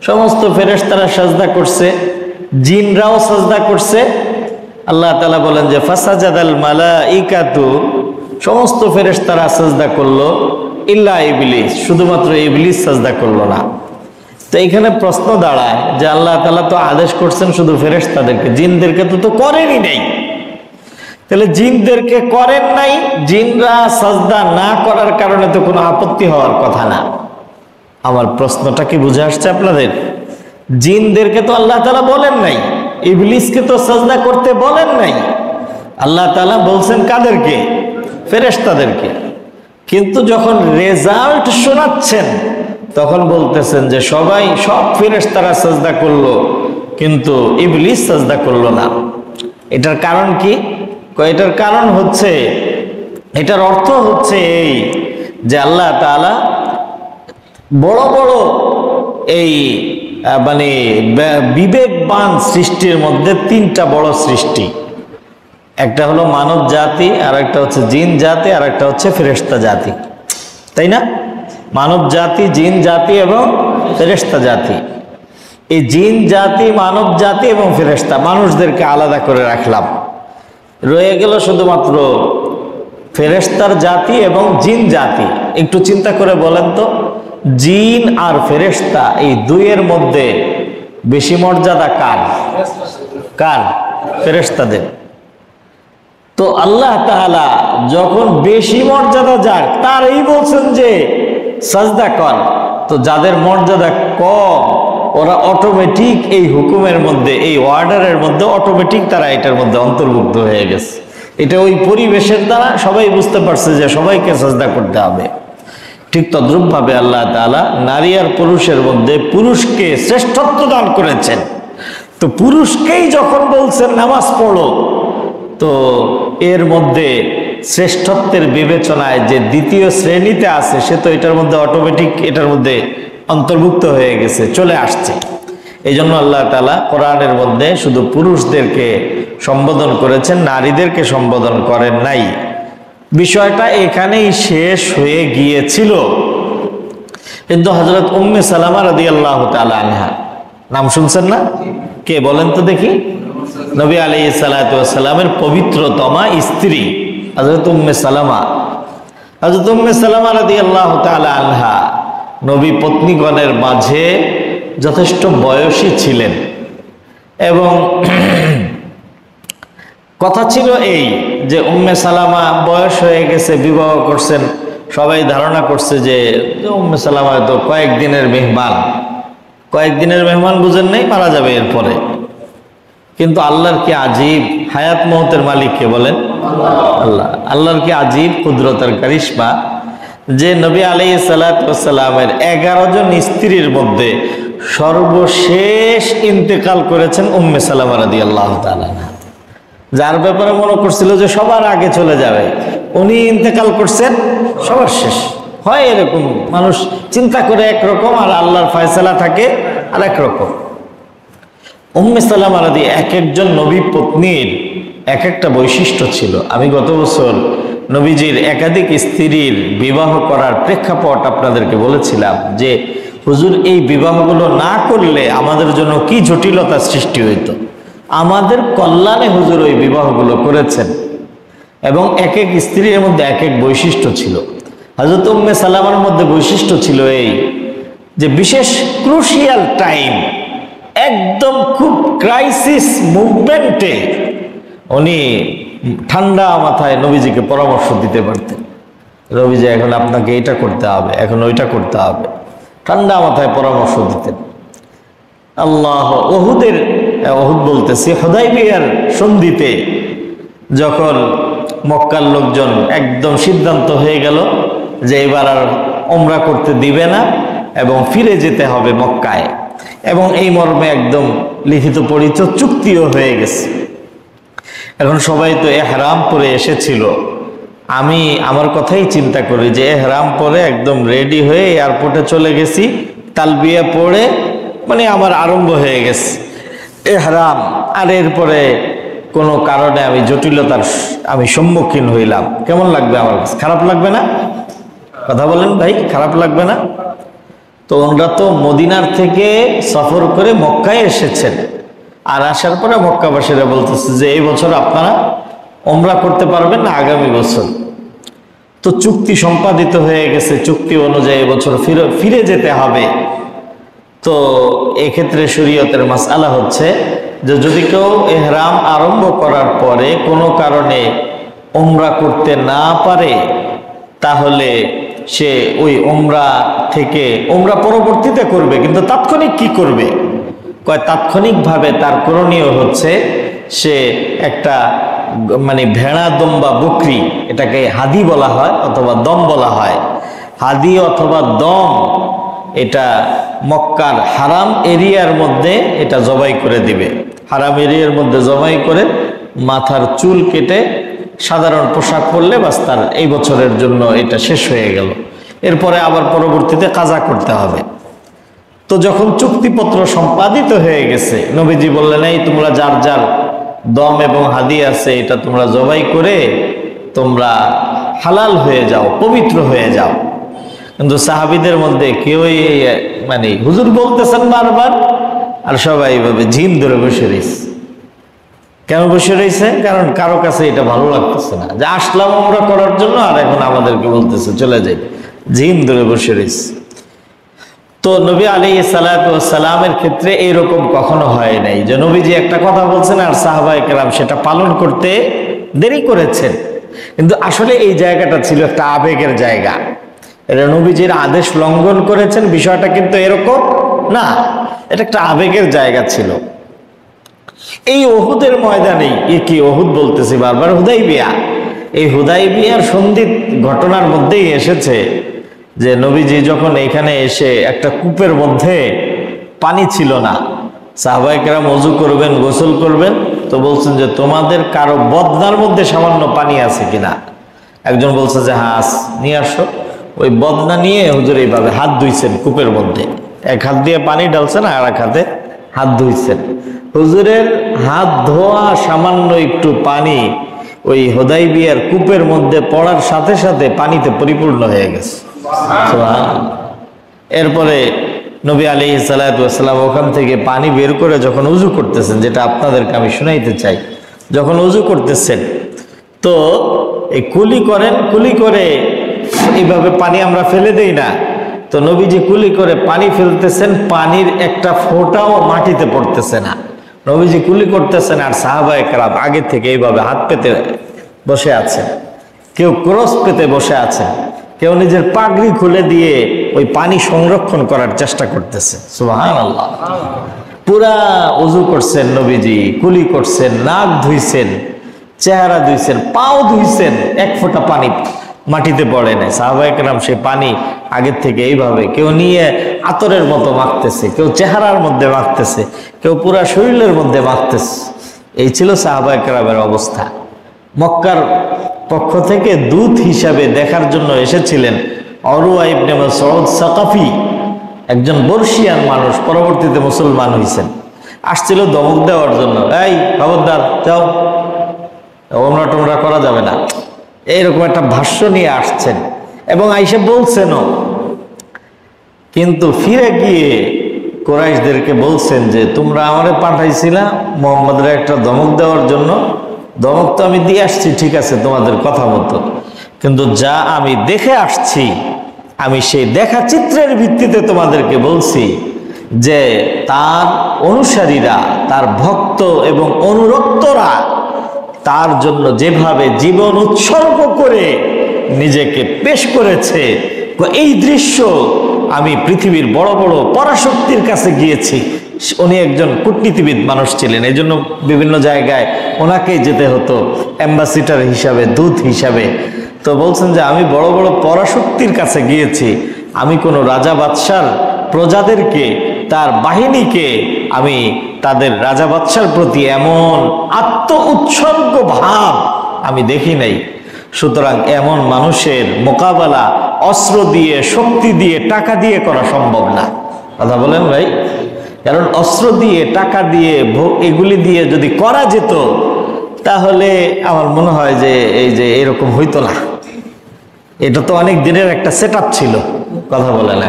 সমস্ত ফেরেশতারা সাজদা করছে, জিনরাও সাজদা করছে। আল্লাহ তাআলা বলেন যে ফাসাজাদাল মালাইকাতু, সমস্ত ফেরেশতারা সাজদা করলো, ইল্লা ইবলিস, শুধুমাত্র ইবলিস সাজদা করলো না। তো এখানে প্রশ্ন দাঁড়ায় যে আল্লাহ তাআলা তো আদেশ করছেন শুধু ফেরেশতাদেরকে, জিনদেরকে তো করেনই নাই। তাহলে জিনদেরকে করেন নাই, জিনরা সাজদা না করার কারণে তো কোনো আপত্তি হওয়ার কথা না। আমার প্রশ্নটা কি বুঝে আসছে আপনাদের? জিনদেরকে তো আল্লাহ তাআলা বলেন নাই, ইবলিসকে তো সাজদা করতে বলেন নাই। আল্লাহ তাআলা বলছেন কাদেরকে? ফেরেশতাদেরকে। কিন্তু যখন রেজাল্ট শোনাচ্ছেন তখন বলতেছেন যে সব ফেরেশতারা সাজদা করলো কিন্তু ইবলিস সাজদা করলো না। এটার কারণ কি? এটার কারণ হচ্ছে, এটার অর্থ হচ্ছে এই যে আল্লাহ তাআলা বড় বড় এই মানে বিবেকবান সৃষ্টির মধ্যে তিনটা বড় সৃষ্টি, একটা হলো মানব জাতি, আর একটা হচ্ছে জিন জাতি, আর একটা হচ্ছে ফেরেশতা জাতি, তাই না? মানব জাতি, জিন জাতি এবং ফেরেশতা জাতি। এই জিন জাতি, মানব জাতি এবং ফেরেশতা, মানুষদেরকে আলাদা করে রাখলাম। রয়ে গেল শুধুমাত্র ফেরেশতার জাতি এবং জিন জাতি। একটু চিন্তা করে বলেন তো, জিন আর ফেরেশতা এই দুইয়ের মধ্যে বেশি মর্যাদা কার? কার? ফেরেশতাদের। তো আল্লাহ তাআলা যখন বেশি মর্যাদা যার, তারই বলছেন যে সাজদা কর। তো যাদের মর্যাদা কম ওরা অটোমেটিক এই হুকুমের মধ্যে, এই অর্ডারের মধ্যে অটোমেটিক তারা এটার মধ্যে অন্তর্ভুক্ত হয়ে গেছে। এটা ওই পরিবেশের দ্বারা সবাই বুঝতে পারছে যে সবাইকে সাজদা করতে হবে। ঠিক তদ্রূপভাবে আল্লাহ তাআলা নারী আর পুরুষের মধ্যে পুরুষকে শ্রেষ্ঠত্ব দান করেছেন। তো পুরুষকেই যখন বলছেন নামাজ পড়ো, তো এর মধ্যে শ্রেষ্ঠত্বের বিবেচনায় যে দ্বিতীয় শ্রেণীতে আছে সে তো এটার মধ্যে অটোমেটিক এটার মধ্যে অন্তর্ভুক্ত হয়ে গেছে, চলে আসছে। এই জন্য আল্লাহ তাআলা কোরআনের মধ্যে শুধু পুরুষদেরকে সম্বোধন করেছেন, নারীদেরকে সম্বোধন করেন নাই। বিষয়টা এখানেই শেষ হয়ে গিয়েছিল। কিন্তু হযরত উম্মে সালামা রাদিয়াল্লাহু তাআলা আনহা, নাম শুনছেন না? কে বলেন তো দেখি? নবী আলাইহিস সালাতু ওয়াস সালামের পবিত্রতমা স্ত্রী হযরত উম্মে সালামা। হযরত উম্মে সালামা রাদিয়াল্লাহু তাআলা আনহা নবী পত্নীগণের মাঝে যথেষ্ট বয়সী ছিলেন এবং কথা ছিল এই যে উম্মে সালামা বয়স হয়ে গেছে, বিবাহ করছেন, সবাই ধারণা করছে যে উম্মে সালামা তো কয়েকদিনের মেহমান বুঝেন নাই, মারা যাবে এরপরে। কিন্তু আল্লাহর কি আজীব, হায়াত মওতের মালিক কে বলেন? আল্লাহ। আল্লাহর কি আজীব কুদরতের কারিশমা যে নবী আলাইহিস সালাতু ওয়াস সালামের 11 জন স্ত্রীর মধ্যে সর্বশেষ ইন্তেকাল করেছেন উম্মে সালামা রাদিয়াল্লাহু তাআলা, যার ব্যাপারে মনে করছিল যে সবার আগে চলে যাবে, উনি ইন্তেকাল করছেন সবার শেষ। হয় এরকম, মানুষ চিন্তা করে একরকম আর আল্লাহর ফয়সালা থাকে আর একরকম। উম্মে সালামা রাদি এক একজন নবী পত্নীর এক একটা বৈশিষ্ট্য ছিল। আমি গত বছর নবীজির একাধিক স্ত্রীর বিবাহ করার প্রেক্ষাপট আপনাদেরকে বলেছিলাম যে হুজুর এই বিবাহগুলো না করলে আমাদের জন্য কি জটিলতা সৃষ্টি হইতো। আমাদের কল্যাণে হুজুর ওই বিবাহগুলো করেছেন এবং এক এক স্ত্রীর মধ্যে এক এক বৈশিষ্ট্য ছিল। হযরত উম্মে সালামার মধ্যে বৈশিষ্ট্য ছিল এই যে বিশেষ ক্রুশিয়াল টাইম, একদম খুব ক্রাইসিস মুভমেন্টে উনি ঠান্ডা মাথায় নবীজিকে পরামর্শ দিতে পারতেন। নবীজি এখন আপনাকে এটা করতে হবে, এখন ওইটা করতে হবে, ঠান্ডা মাথায় পরামর্শ দিতেন। আল্লাহ ওহুদ বলতেছি হুদায়বিয়ার সন্ধিতে যখন মক্কার লোকজন একদম সিদ্ধান্ত হয়ে গেল যে এবার আর উমরা করতে দিবে না এবং ফিরে যেতে হবে মক্কায়, এবং এই মর্মে একদম লিখিত পরিচিত চুক্তিও হয়ে গেছে। এখন সবাই তো এহরাম পরে এসেছিল। আমি আমার কথাই চিন্তা করি যে এহরাম পরে একদম রেডি হয়ে এয়ারপোর্টে চলে গেছি, তালবিয়া পড়ে, মানে আমার আরম্ভ হয়ে গেছে এহরাম, আর এরপরে কোনো কারণে আমি জটিলতার সম্মুখীন হইলাম, কেমন লাগবে? আমার কাছে খারাপ লাগবে না? কথা বলেন ভাই, খারাপ লাগবে না? তো ওনারা তো মদিনার থেকে সফর করে মক্কায় এসেছেন, আর আসার পরে মক্কাবাসীরা বলতেছে যে এই বছর আপনারা উমরা করতে পারবেন না, আগামী বছর। তো চুক্তি সম্পাদিত হয়ে গেছে, চুক্তি অনুযায়ী এবছর ফিরে যেতে হবে। তো এক্ষেত্রে শরীয়তের মাসআলা হচ্ছে যে যদি কেউ ইহরাম আরম্ভ করার পরে কোনো কারণে উমরা করতে না পারে, তাহলে সে ওই উমরা থেকে উমরা পরবর্তীতে করবে, কিন্তু তাৎক্ষণিক কি করবে? কয় তাৎক্ষণিকভাবে তার করণীয় হচ্ছে সে একটা মানে ভেড়া, দম বা বকরি, এটাকে হাদি বলা হয় অথবা দম বলা হয়। হাদি অথবা দম এটা মক্কার হারাম এরিয়ার মধ্যে এটা জবাই করে দিবে। হারাম এরিয়ার মধ্যে জবাই করে মাথার চুল কেটে সাধারণ পোশাক পরলে বাস তার এই বছরের জন্য এটা শেষ হয়ে গেল। এরপরে আবার পরবর্তীতে কাজা করতে হবে। তো যখন চুক্তিপত্র সম্পাদিত হয়ে গেছে, নবীজি বললেন এই তোমরা যার যার দম এবং হাদি আছে এটা তোমরা জবাই করে তোমরা হালাল হয়ে যাও, পবিত্র হয়ে যাও। কিন্তু সাহাবীদের মধ্যে কেউই মানে হুজুর বলতেছেন বারবার, আর সবাই এইভাবে ঝিম ধরে বসে রয়েছে। কেন বসে রয়েছে? কারণ কারো কাছে এটা ভালো লাগতেছে না যে আসলাম আমরা করার জন্য, আর এখন আমাদেরকে বলতেছে চলে যাই, ঝিম ধরে বসে রয়েছে। তো নবী আলাইহিস সালাতু ওয়াস সালামের ক্ষেত্রে এইরকম কখনো হয় নাই যে নবীজি একটা কথা বলছেন আর সাহাবায়ে কেরাম সেটা পালন করতে দেরি করেছেন। কিন্তু আসলে এই জায়গাটা ছিল একটা আবেগের জায়গা। এটা নবীজির আদেশ লঙ্ঘন করেছেন বিষয়টা কিন্তু এরকম না, এটা একটা আবেগের জায়গা ছিল। এই উহুদের ময়দানেই, কি উহুদ বলতেছি বারবার, হুদাইবিয়া, এই হুদাইবিয়ার সন্ধি ঘটনার মধ্যেই এসেছে যে নবীজি যখন এখানে এসে একটা কূপের মধ্যে পানি ছিল না, সাহাবায়ে কেরাম ওযু করবেন, গোসল করবেন, তো বলছেন যে তোমাদের কারো বদনার মধ্যে সামান্য পানি আছে কিনা? একজন বলছে যে হ্যাঁ নিয়ে আসো। ওই বদনা নিয়ে হুজুর এইভাবে হাত ধুইছেন কূপের মধ্যে, এক হাত দিয়ে পানি ঢালছেন আর এক হাতে হাত ধুইছেন। হুজুরের হাত ধোয়া সামান্য একটু পানি ওই হুদাইবিয়ার কূপের মধ্যে পড়ার সাথে সাথে পানিতে পরিপূর্ণ হয়ে গেছে। এরপরে নবী আলাইহিস সালাতু ওয়াস সালাম ওখান থেকে পানি বের করে যখন উযু করতেছেন, যেটা আপনাদেরকে আমি শুনাইতে চাই, যখন উযু করতেছেন তো এই কুলি করেন, কুলি করে এইভাবে পানি আমরা ফেলে দেই না, তো নবীজি কুলি করে পানি ফেলতেছেন, পানির একটা ফোঁটাও মাটিতে পড়তেছে না। নবীজি কুলি করতেছেন আর সাহাবায়ে কেরাম আগে থেকে এইভাবে হাত পেতে বসে আছেন, কেউ ক্রস পেতে বসে আছেন, কেউ নিজের পাগড়ি খুলে দিয়ে ওই পানি সংরক্ষণ করার চেষ্টা করতেছে। সুবহানাল্লাহ। পুরা ওযু করছেন নবীজি, কুলি করছেন, নাক ধুইছেন, চেহারা ধুইছেন, পাও ধুইছেন, এক ফোঁটা পানি মাটিতে পড়ে নাই। সাহাবায়ে কেরাম সেই পানি আগের থেকে এইভাবে কেউ নিয়ে আতরের মতো মাখতেছে, কেউ চেহারার মধ্যে মাখতেছে, কেউ পুরা শরীরের মধ্যে মাখতেছে। এই ছিল সাহাবায়ে কেরামের অবস্থা। মক্কার পক্ষ থেকে দূত হিসাবে দেখার জন্য এসেছিলেন উরওয়া ইবনে মাসউদ সাকাফি, একজন বর্ষিয়ান মানুষ, পরবর্তীতে মুসলমান হয়েছেন। আসছিল ধমক দেওয়ার জন্য, এই খবরদার যাও, ওমরা টোমরা করা যাবে না, এইরকম একটা ভাষ্য নিয়ে আসছেন এবং আইসা বলছেনও। কিন্তু ফিরে গিয়ে কুরাইশদেরকে বলছেন যে তোমরা আমারে পাঠাইছিলা মুহাম্মদের একটা ধমক দেওয়ার জন্য, ধমক তো আমি দিয়ে আসছি, ঠিক আছে তোমাদের কথা মতো, কিন্তু যা আমি দেখে আসছি আমি সেই দেখা চিত্রের ভিত্তিতে তোমাদেরকে বলছি যে তার অনুসারীরা, তার ভক্ত এবং অনুরক্তরা তার জন্য যেভাবে জীবন উৎসর্গ করে নিজেকে পেশ করেছে, এই দৃশ্য আমি পৃথিবীর বড় বড় পরাশক্তির কাছে গিয়েছি। উনি একজন কূটনীতিবিদ মানুষ ছিলেন, এই জন্য বিভিন্ন জায়গায় ওনাকেই যেতে হতো অ্যাম্বাসিডর হিসাবে, দূত হিসাবে। তো বলছেন যে আমি বড় বড় পরাশক্তির কাছে গিয়েছি, আমি কোনো রাজা বাদশার প্রজাদেরকে, তার বাহিনীকে আমি তাদের রাজা বাদশার প্রতি এমন আত্ম উৎসর্গ ভাব আমি দেখি নাই। সুতরাং এমন মানুষের মোকাবেলা অস্ত্র দিয়ে, শক্তি দিয়ে, টাকা দিয়ে করা সম্ভব না। কথা বলেন ভাই? কারণ অস্ত্র দিয়ে, টাকা দিয়ে, এগুলি দিয়ে যদি করা যেত তাহলে আমার মনে হয় যে এই যে এরকম হইতো না। এটা তো অনেক দিনের একটা সেটআপ ছিল। কথা বলে না,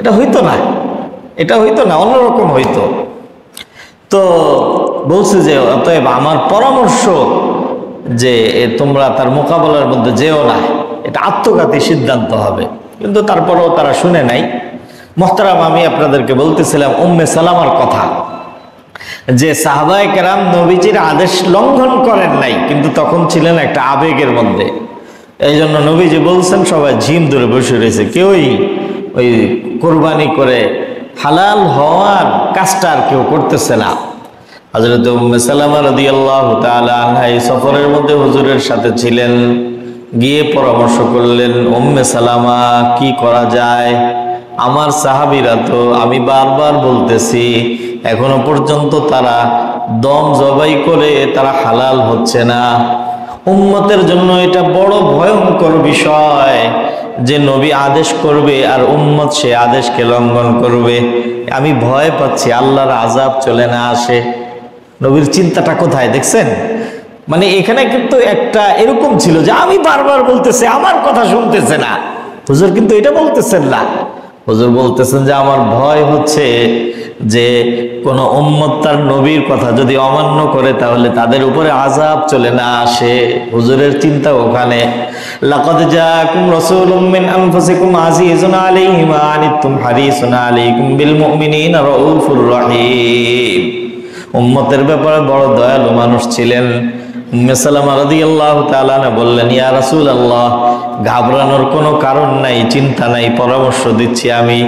এটা হইতো না, এটা হইতো না, অন্যরকম হইতো। তো বলছে যে অতএব আমার পরামর্শ যে তোমরা তার মোকাবেলার মধ্যে যেও না, এটা আত্মঘাতী সিদ্ধান্ত হবে। কিন্তু তারপরেও তারা শুনে নাই। মোহতারাম, আমি আপনাদেরকে বলতেছিলাম উম্মে সালামার কথা, যে সাহাবায়ে কেরাম নবীজির আদেশ লঙ্ঘন করেন নাই, কিন্তু তখন ছিলেন একটা আবেগের মধ্যে। এই জন্য নবীজি বলছেন সবাই ঝিম ধরে বসে রয়েছে, কেউই ওই কোরবানি করে হালাল হওয়ার কাজটা আর কেউ করতেছে না। হযরত উম্মে সালামা রাদিয়াল্লাহু তাআলা আনহা এই সফরের মধ্যে হুজুরের সাথে ছিলেন, গিয়ে পরামর্শ করলেন, উম্মে সালামা কি করা যায়? আমার সাহাবীরা তো, আমি বারবার বলতেছি, এখনো পর্যন্ত তারা দম জবাই করে তারা হালাল হচ্ছে না। উম্মতের জন্য এটা বড় ভয়ঙ্কর বিষয় যে নবী আদেশ করবে আর উম্মত সে আদেশকে লঙ্ঘন করবে। আমি ভয় পাচ্ছি আল্লাহর আযাব চলে না আসে। নবীর চিন্তাটা কোথায় দেখছেন? মানে এখানে কিন্তু একটা এরকম ছিল যে আমি বারবার বলতেছি, আমার কথা শুনতেছে না। হুজুর কিন্তু এটা বলতেছেন না, হুজুর বলতেছেন যে আমার ভয় হচ্ছে যে কোন উম্মত তার নবীর কথা যদি অমান্য করে তাহলে তাদের উপরে আযাব চলে না আসে। হুজুরের চিন্তা ওখানে। লাকাদ জাআকুম রাসূলুম মিন আনফুসিকুম আজিজুন আলাইহি মা আনিতুম হারিসুন আলাইকুম বিল মুমিনিনা রাউফুর রহিম। উম্মতের ব্যাপারে বড় দয়ালু মানুষ ছিলেন। উম্মে সালামা রাদিয়াল্লাহু তাআলা আনহা বললেন, ইয়া রাসূলুল্লাহ, ঘাবড়ানোর কোনো কারণ নাই, চিন্তা নাই, পরামর্শ দিচ্ছি আমি।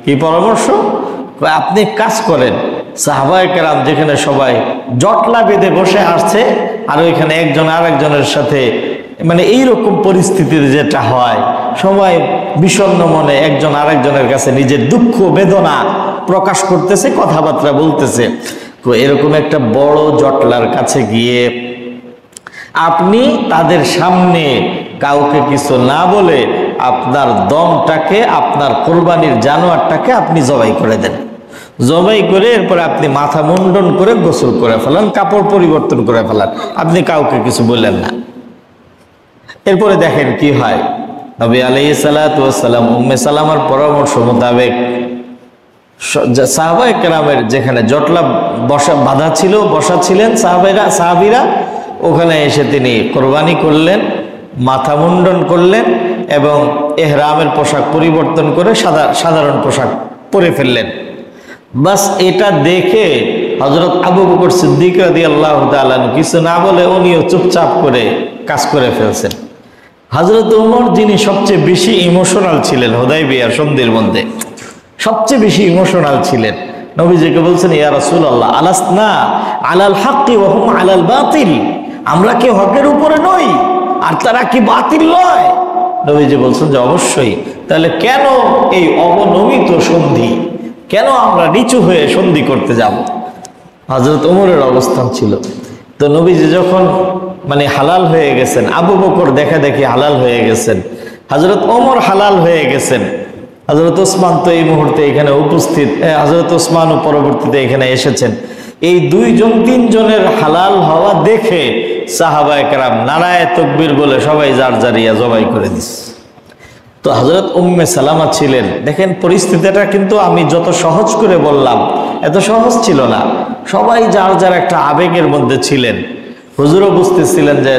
কি পরামর্শ? আপনি কাজ করেন, সাহাবায়ে কেরাম যেখানে সবাই জটলা বেঁধে বসে আসছে আর ওইখানে একজন আরেকজনের সাথে, মানে এইরকম পরিস্থিতিতে যেটা হয়, সবাই বিষণ্ণ মনে একজন আরেকজনের কাছে নিজের দুঃখ বেদনা প্রকাশ করতেছে, কথাবার্তা বলতেছে। তো এরকম একটা বড় জটলার কাছে গিয়ে আপনি তাদের সামনে কাউকে কিছু না বলে আপনার দমটাকে, আপনার কোরবানির জানোয়ারটাকে আপনি জবাই করে দেন। জবাই করে এরপরে আপনি মাথা মুন্ডন করে গোসল করে ফেলান, কাপড় পরিবর্তন করে ফেলান, আপনি কাউকে কিছু বললেন না। এরপরে দেখেন কি হয়। নবী আলাইহিস সালাতু ওয়াস সালাম উম্মে সালামার পরামর্শ মোতাবেক সাহাবায়ে কেরামের যেখানে জটলা বাঁধা ছিল, বসা ছিলেন সাহাবীরা, ওখানে এসে তিনি কোরবানি করলেন, মাথা মুন্ডন করলেন এবং ইহরামের পোশাক পরিবর্তন করে সাধারণ পোশাক পরে ফেললেন। বাস এটা দেখে হযরত আবু বকর সিদ্দিক রাদিয়াল্লাহু তাআলা কিছু না বলে উনিও চুপচাপ করে কাজ করে ফেলছেন। হযরত ওমর, যিনি সবচেয়ে বেশি ইমোশনাল ছিলেন হুদায়বিয়ার সন্ধির মধ্যে, সবচেয়ে বেশি ইমোশনাল ছিলেন, নবীজিকে বলছেন, ইয়া রাসূলুল্লাহ, আলাসনা আলাল হাক্কি ওয়া হুম আলাল বাতিল, আমরা কি হকের উপরে নই আর তারা কি বাতিল নয়? নবীজি বলছেন যে অবশ্যই। তাহলে কেন এই অবনমিত সন্ধি, কেন আমরা নিচু হয়ে সন্ধি করতে যাব? হযরত ওমরের অবস্থান ছিল। তো নবীজি যখন হালাল হয়ে গেছেন, আবু বকর দেখা দেখি হালাল হয়ে গেছেন, হযরত ওমর হালাল হয়ে গেছেন, হযরত ওসমান তো এই মুহূর্তে এখানে উপস্থিত, হযরত ওসমানও পরবর্তীতে এখানে এসেছেন। এই দুইজন তিনজনের হালাল হওয়া দেখে সাহাবায়ে কেরাম নারায়ে তাকবীর বলে সবাই যার জারিয়া জবাই করে দিচ্ছে। তো হযরত উম্মে সালামা ছিলেন, দেখেন পরিস্থিতিটা কিন্তু আমি যত সহজ করে বললাম এত সহজ ছিল না। সবাই যার যার একটা আবেগের মধ্যে ছিলেন। হুজুরও বুঝতেছিলেন যে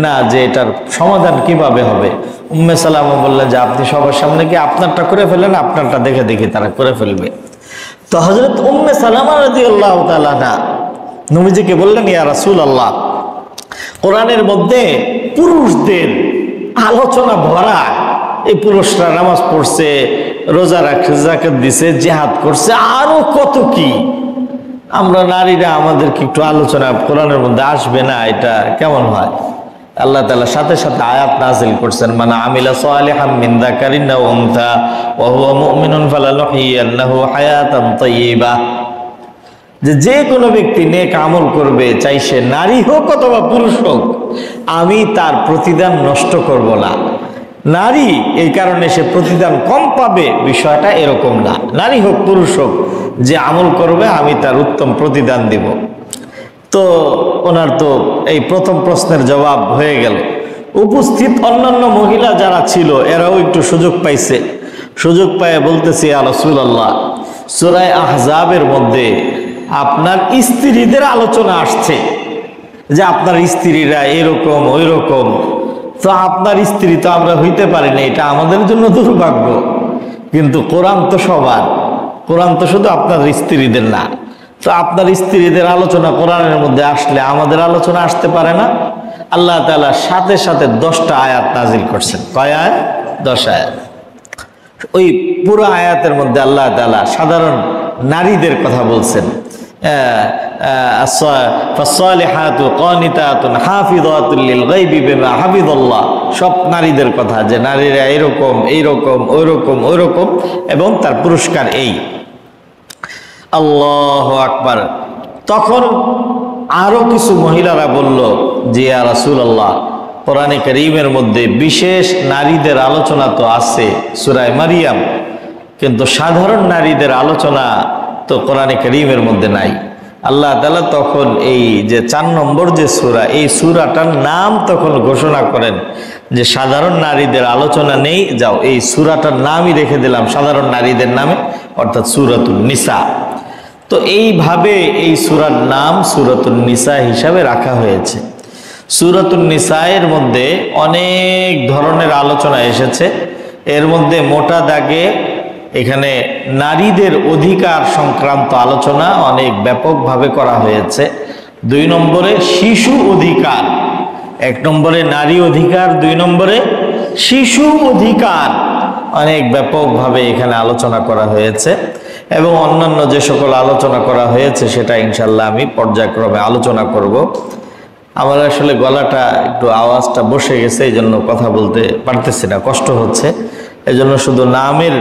না, যে এটার সমাধান কিভাবে হবে। উম্মে সালামা বললেন যে আপনি সবার সামনে কি আপনারটা করে ফেলেন, আপনারটা দেখে দেখে তারা করে ফেলবে। তো হযরত উম্মে সালামা রাদিয়াল্লাহু তাআলা নবীজিকে বললেন, ইয়া রাসূলুল্লাহ, কোরআনের মধ্যে পুরুষদের আলোচনা ভরা, এই পুরুষরা নামাজ পড়ছে, রোজা রাখছে, যাকাত দিছে, জিহাদ করছে, আরো কত কি, আমরা নারীরা আমাদেরকে একটু আলোচনা কোরআনের মধ্যে আসবে না? এটা কেমন হয়? আল্লাহ তাআলা সাথে সাথে আয়াত নাযিল করছেন, মান আমিলা সালিহাম মিন যাকারিন আও উনসা ওয়া হুয়া মুমিনুন ফালানুহয়িয়ান্নাহু হায়াতান তাইয়্যিবা, যে কোনো ব্যক্তি নেক আমল করবে, চাই সে নারী হোক অথবা পুরুষ হোক, আমি তার প্রতিদান নষ্ট করব না। নারী এই কারণে সে প্রতিদান কম পাবে, বিষয়টা এরকম না। নারী হোক পুরুষ হোক, যে আমল করবে আমি তার উত্তম প্রতিদান দিব। তো ওনার তো এই প্রথম প্রশ্নের জবাব হয়ে গেল। উপস্থিত অন্যান্য মহিলা যারা ছিল এরাও একটু সুযোগ পাইছে। সুযোগ পায় বলতেছি, ইয়া রাসূলুল্লাহ, সূরা আহজাবের মধ্যে আপনার স্ত্রীদের আলোচনা আসছে যে আপনার স্ত্রীরা এরকম ওই রকম। তো আপনার স্ত্রী তো আমরা হইতে পারি না, এটা আমাদের জন্য দুর্ভাগ্য। কিন্তু কোরআন তো সবার, কোরআন তো শুধু আপনার স্ত্রীদের না। তো আপনার স্ত্রীদের আলোচনা কোরআনের মধ্যে আসলে আমাদের আলোচনা আসতে পারে না? আল্লাহ তাআলা সাথে সাথে 10টা আয়াত নাজিল করছেন। কয় আয়াত? 10 আয়াত। ওই পুরো আয়াতের মধ্যে আল্লাহ তাআলা সাধারণ নারীদের কথা বলছেন। ফাসসালিহাতু কানিতাতুন হাফিযাতুল লিল গায়বি বিমা হাফিযাল্লাহ, সব নারীদের কথা, যে নারীরা এরকম এইরকম ওইরকম ওইরকম, এবং তার পুরস্কার এই। আল্লাহু আকবার। তখন আরো কিছু মহিলারা বলল যে, ইয়া রাসূলুল্লাহ, কোরআনে কারীমের মধ্যে বিশেষ নারীদের আলোচনা তো আছে সূরা মারিয়াম, কিন্তু সাধারণ নারীদের আলোচনা তো কোরআনে কারীমের মধ্যে নাই। আল্লাহ তাআলা তখন এই যে 4 নম্বর যে সূরা, এই সূরাটার নাম তখন ঘোষণা করেন যে সাধারণ নারীদের আলোচনা নেই, যাও এই সূরাটার নামই রেখে দিলাম সাধারণ নারীদের নামে, অর্থাৎ সূরাতুন নিসা। তো এইভাবে এই সূরার নাম সূরাতুন নিসা হিসাবে রাখা হয়েছে। সূরাতুন নিসায়ের মধ্যে অনেক ধরনের আলোচনা এসেছে। এর মধ্যে মোটা দাগে এখানে নারীদের অধিকার সংক্রান্ত আলোচনা অনেক ব্যাপকভাবে করা হয়েছে। 2 নম্বরে শিশু অধিকার, 1 নম্বরে নারী অধিকার, 2 নম্বরে শিশু অধিকার, অনেক ব্যাপকভাবে এখানে আলোচনা করা হয়েছে। এবং অন্যান্য যে সকল আলোচনা করা হয়েছে সেটা ইনশাল্লাহ আমি পর্যায়ক্রমে আলোচনা করব। আমার আসলে গলাটা একটু আওয়াজটা বসে গেছে, এই জন্য কথা বলতে পারতেছি না, কষ্ট হচ্ছে। এই জন্য শুধু নামের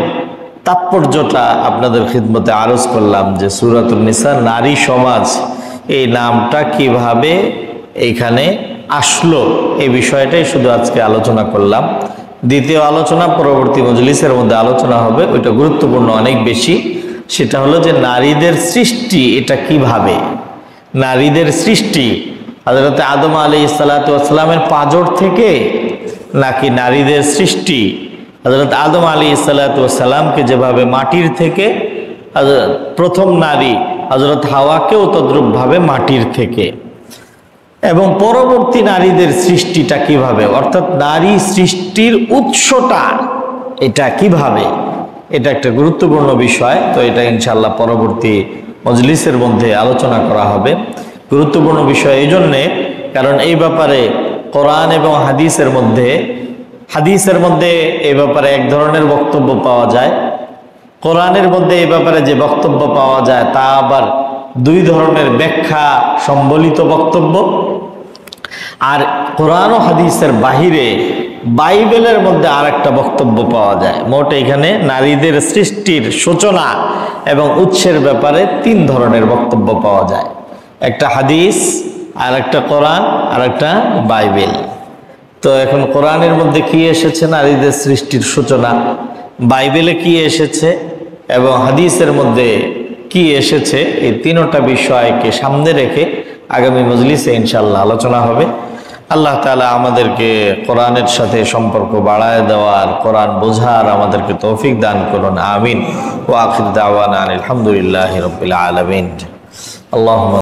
তাৎপর্যটা আপনাদের খিদমতে আরজ করলাম যে সূরাতুন নিসা, নারী সমাজ, এই নামটা কিভাবে এইখানে আসলো এই বিষয়টাই শুধু আজকে আলোচনা করলাম। দ্বিতীয় আলোচনা পরবর্তী মজলিসের মধ্যে আলোচনা হবে, ওইটা গুরুত্বপূর্ণ অনেক বেশি। সেটা হলো যে নারীদের সৃষ্টি এটা কিভাবে, নারীদের সৃষ্টি হযরত আদম আলাইহিস সালাতু ওয়াস সালামের পাঁজর থেকে, নাকি নারীদের সৃষ্টি হযরত আদম আলাইহিস সালাতু ওয়াস সালামকে যেভাবে মাটির থেকে, প্রথম নারী হযরত হাওয়াকেও তদ্রূপভাবে মাটির থেকে, এবং পরবর্তী নারীদের সৃষ্টিটা কিভাবে, অর্থাৎ নারী সৃষ্টির উৎসটা এটা কিভাবে, এটা একটা গুরুত্বপূর্ণ বিষয়। তো এটা ইনশাআল্লাহ পরবর্তী মজলিসের মধ্যে আলোচনা করা হবে। গুরুত্বপূর্ণ বিষয় এই জন্যে, কারণ এই ব্যাপারে কোরআন এবং হাদিসের মধ্যে এই ব্যাপারে এক ধরনের বক্তব্য পাওয়া যায়, কোরআনের মধ্যে এই ব্যাপারে যে বক্তব্য পাওয়া যায় তা আবার দুই ধরনের ব্যাখ্যা সম্বলিত বক্তব্য। আর কোরআন ও হাদিসের বাহিরে বাইবেলের মধ্যে আর একটা বক্তব্য পাওয়া যায়। মোট এখানে নারীদের সৃষ্টির সূচনা এবং উৎসের ব্যাপারে তিন ধরনের বক্তব্য পাওয়া যায়, একটা হাদিস, আর একটা কোরআন, আর একটা বাইবেল। তো এখন কোরআনের মধ্যে কি এসেছে নারীদের সৃষ্টির সূচনা, বাইবেলে কি এসেছে এবং হাদিসের মধ্যে কি এসেছে, এই তিনটা বিষয়কে সামনে রেখে আগামী মজলিসে ইনশাআল্লাহ আলোচনা হবে। আল্লাহ তাআলা আমাদেরকে কোরআনের সাথে সম্পর্ক বাড়ায় দেওয়ার, কোরআন বোঝার আমাদেরকে তৌফিক দান করুন, আমিন। ওয়া আখির দাওয়ানা আলহামদুলিল্লাহি রাব্বিল আলামিন। আল্লাহুম্মা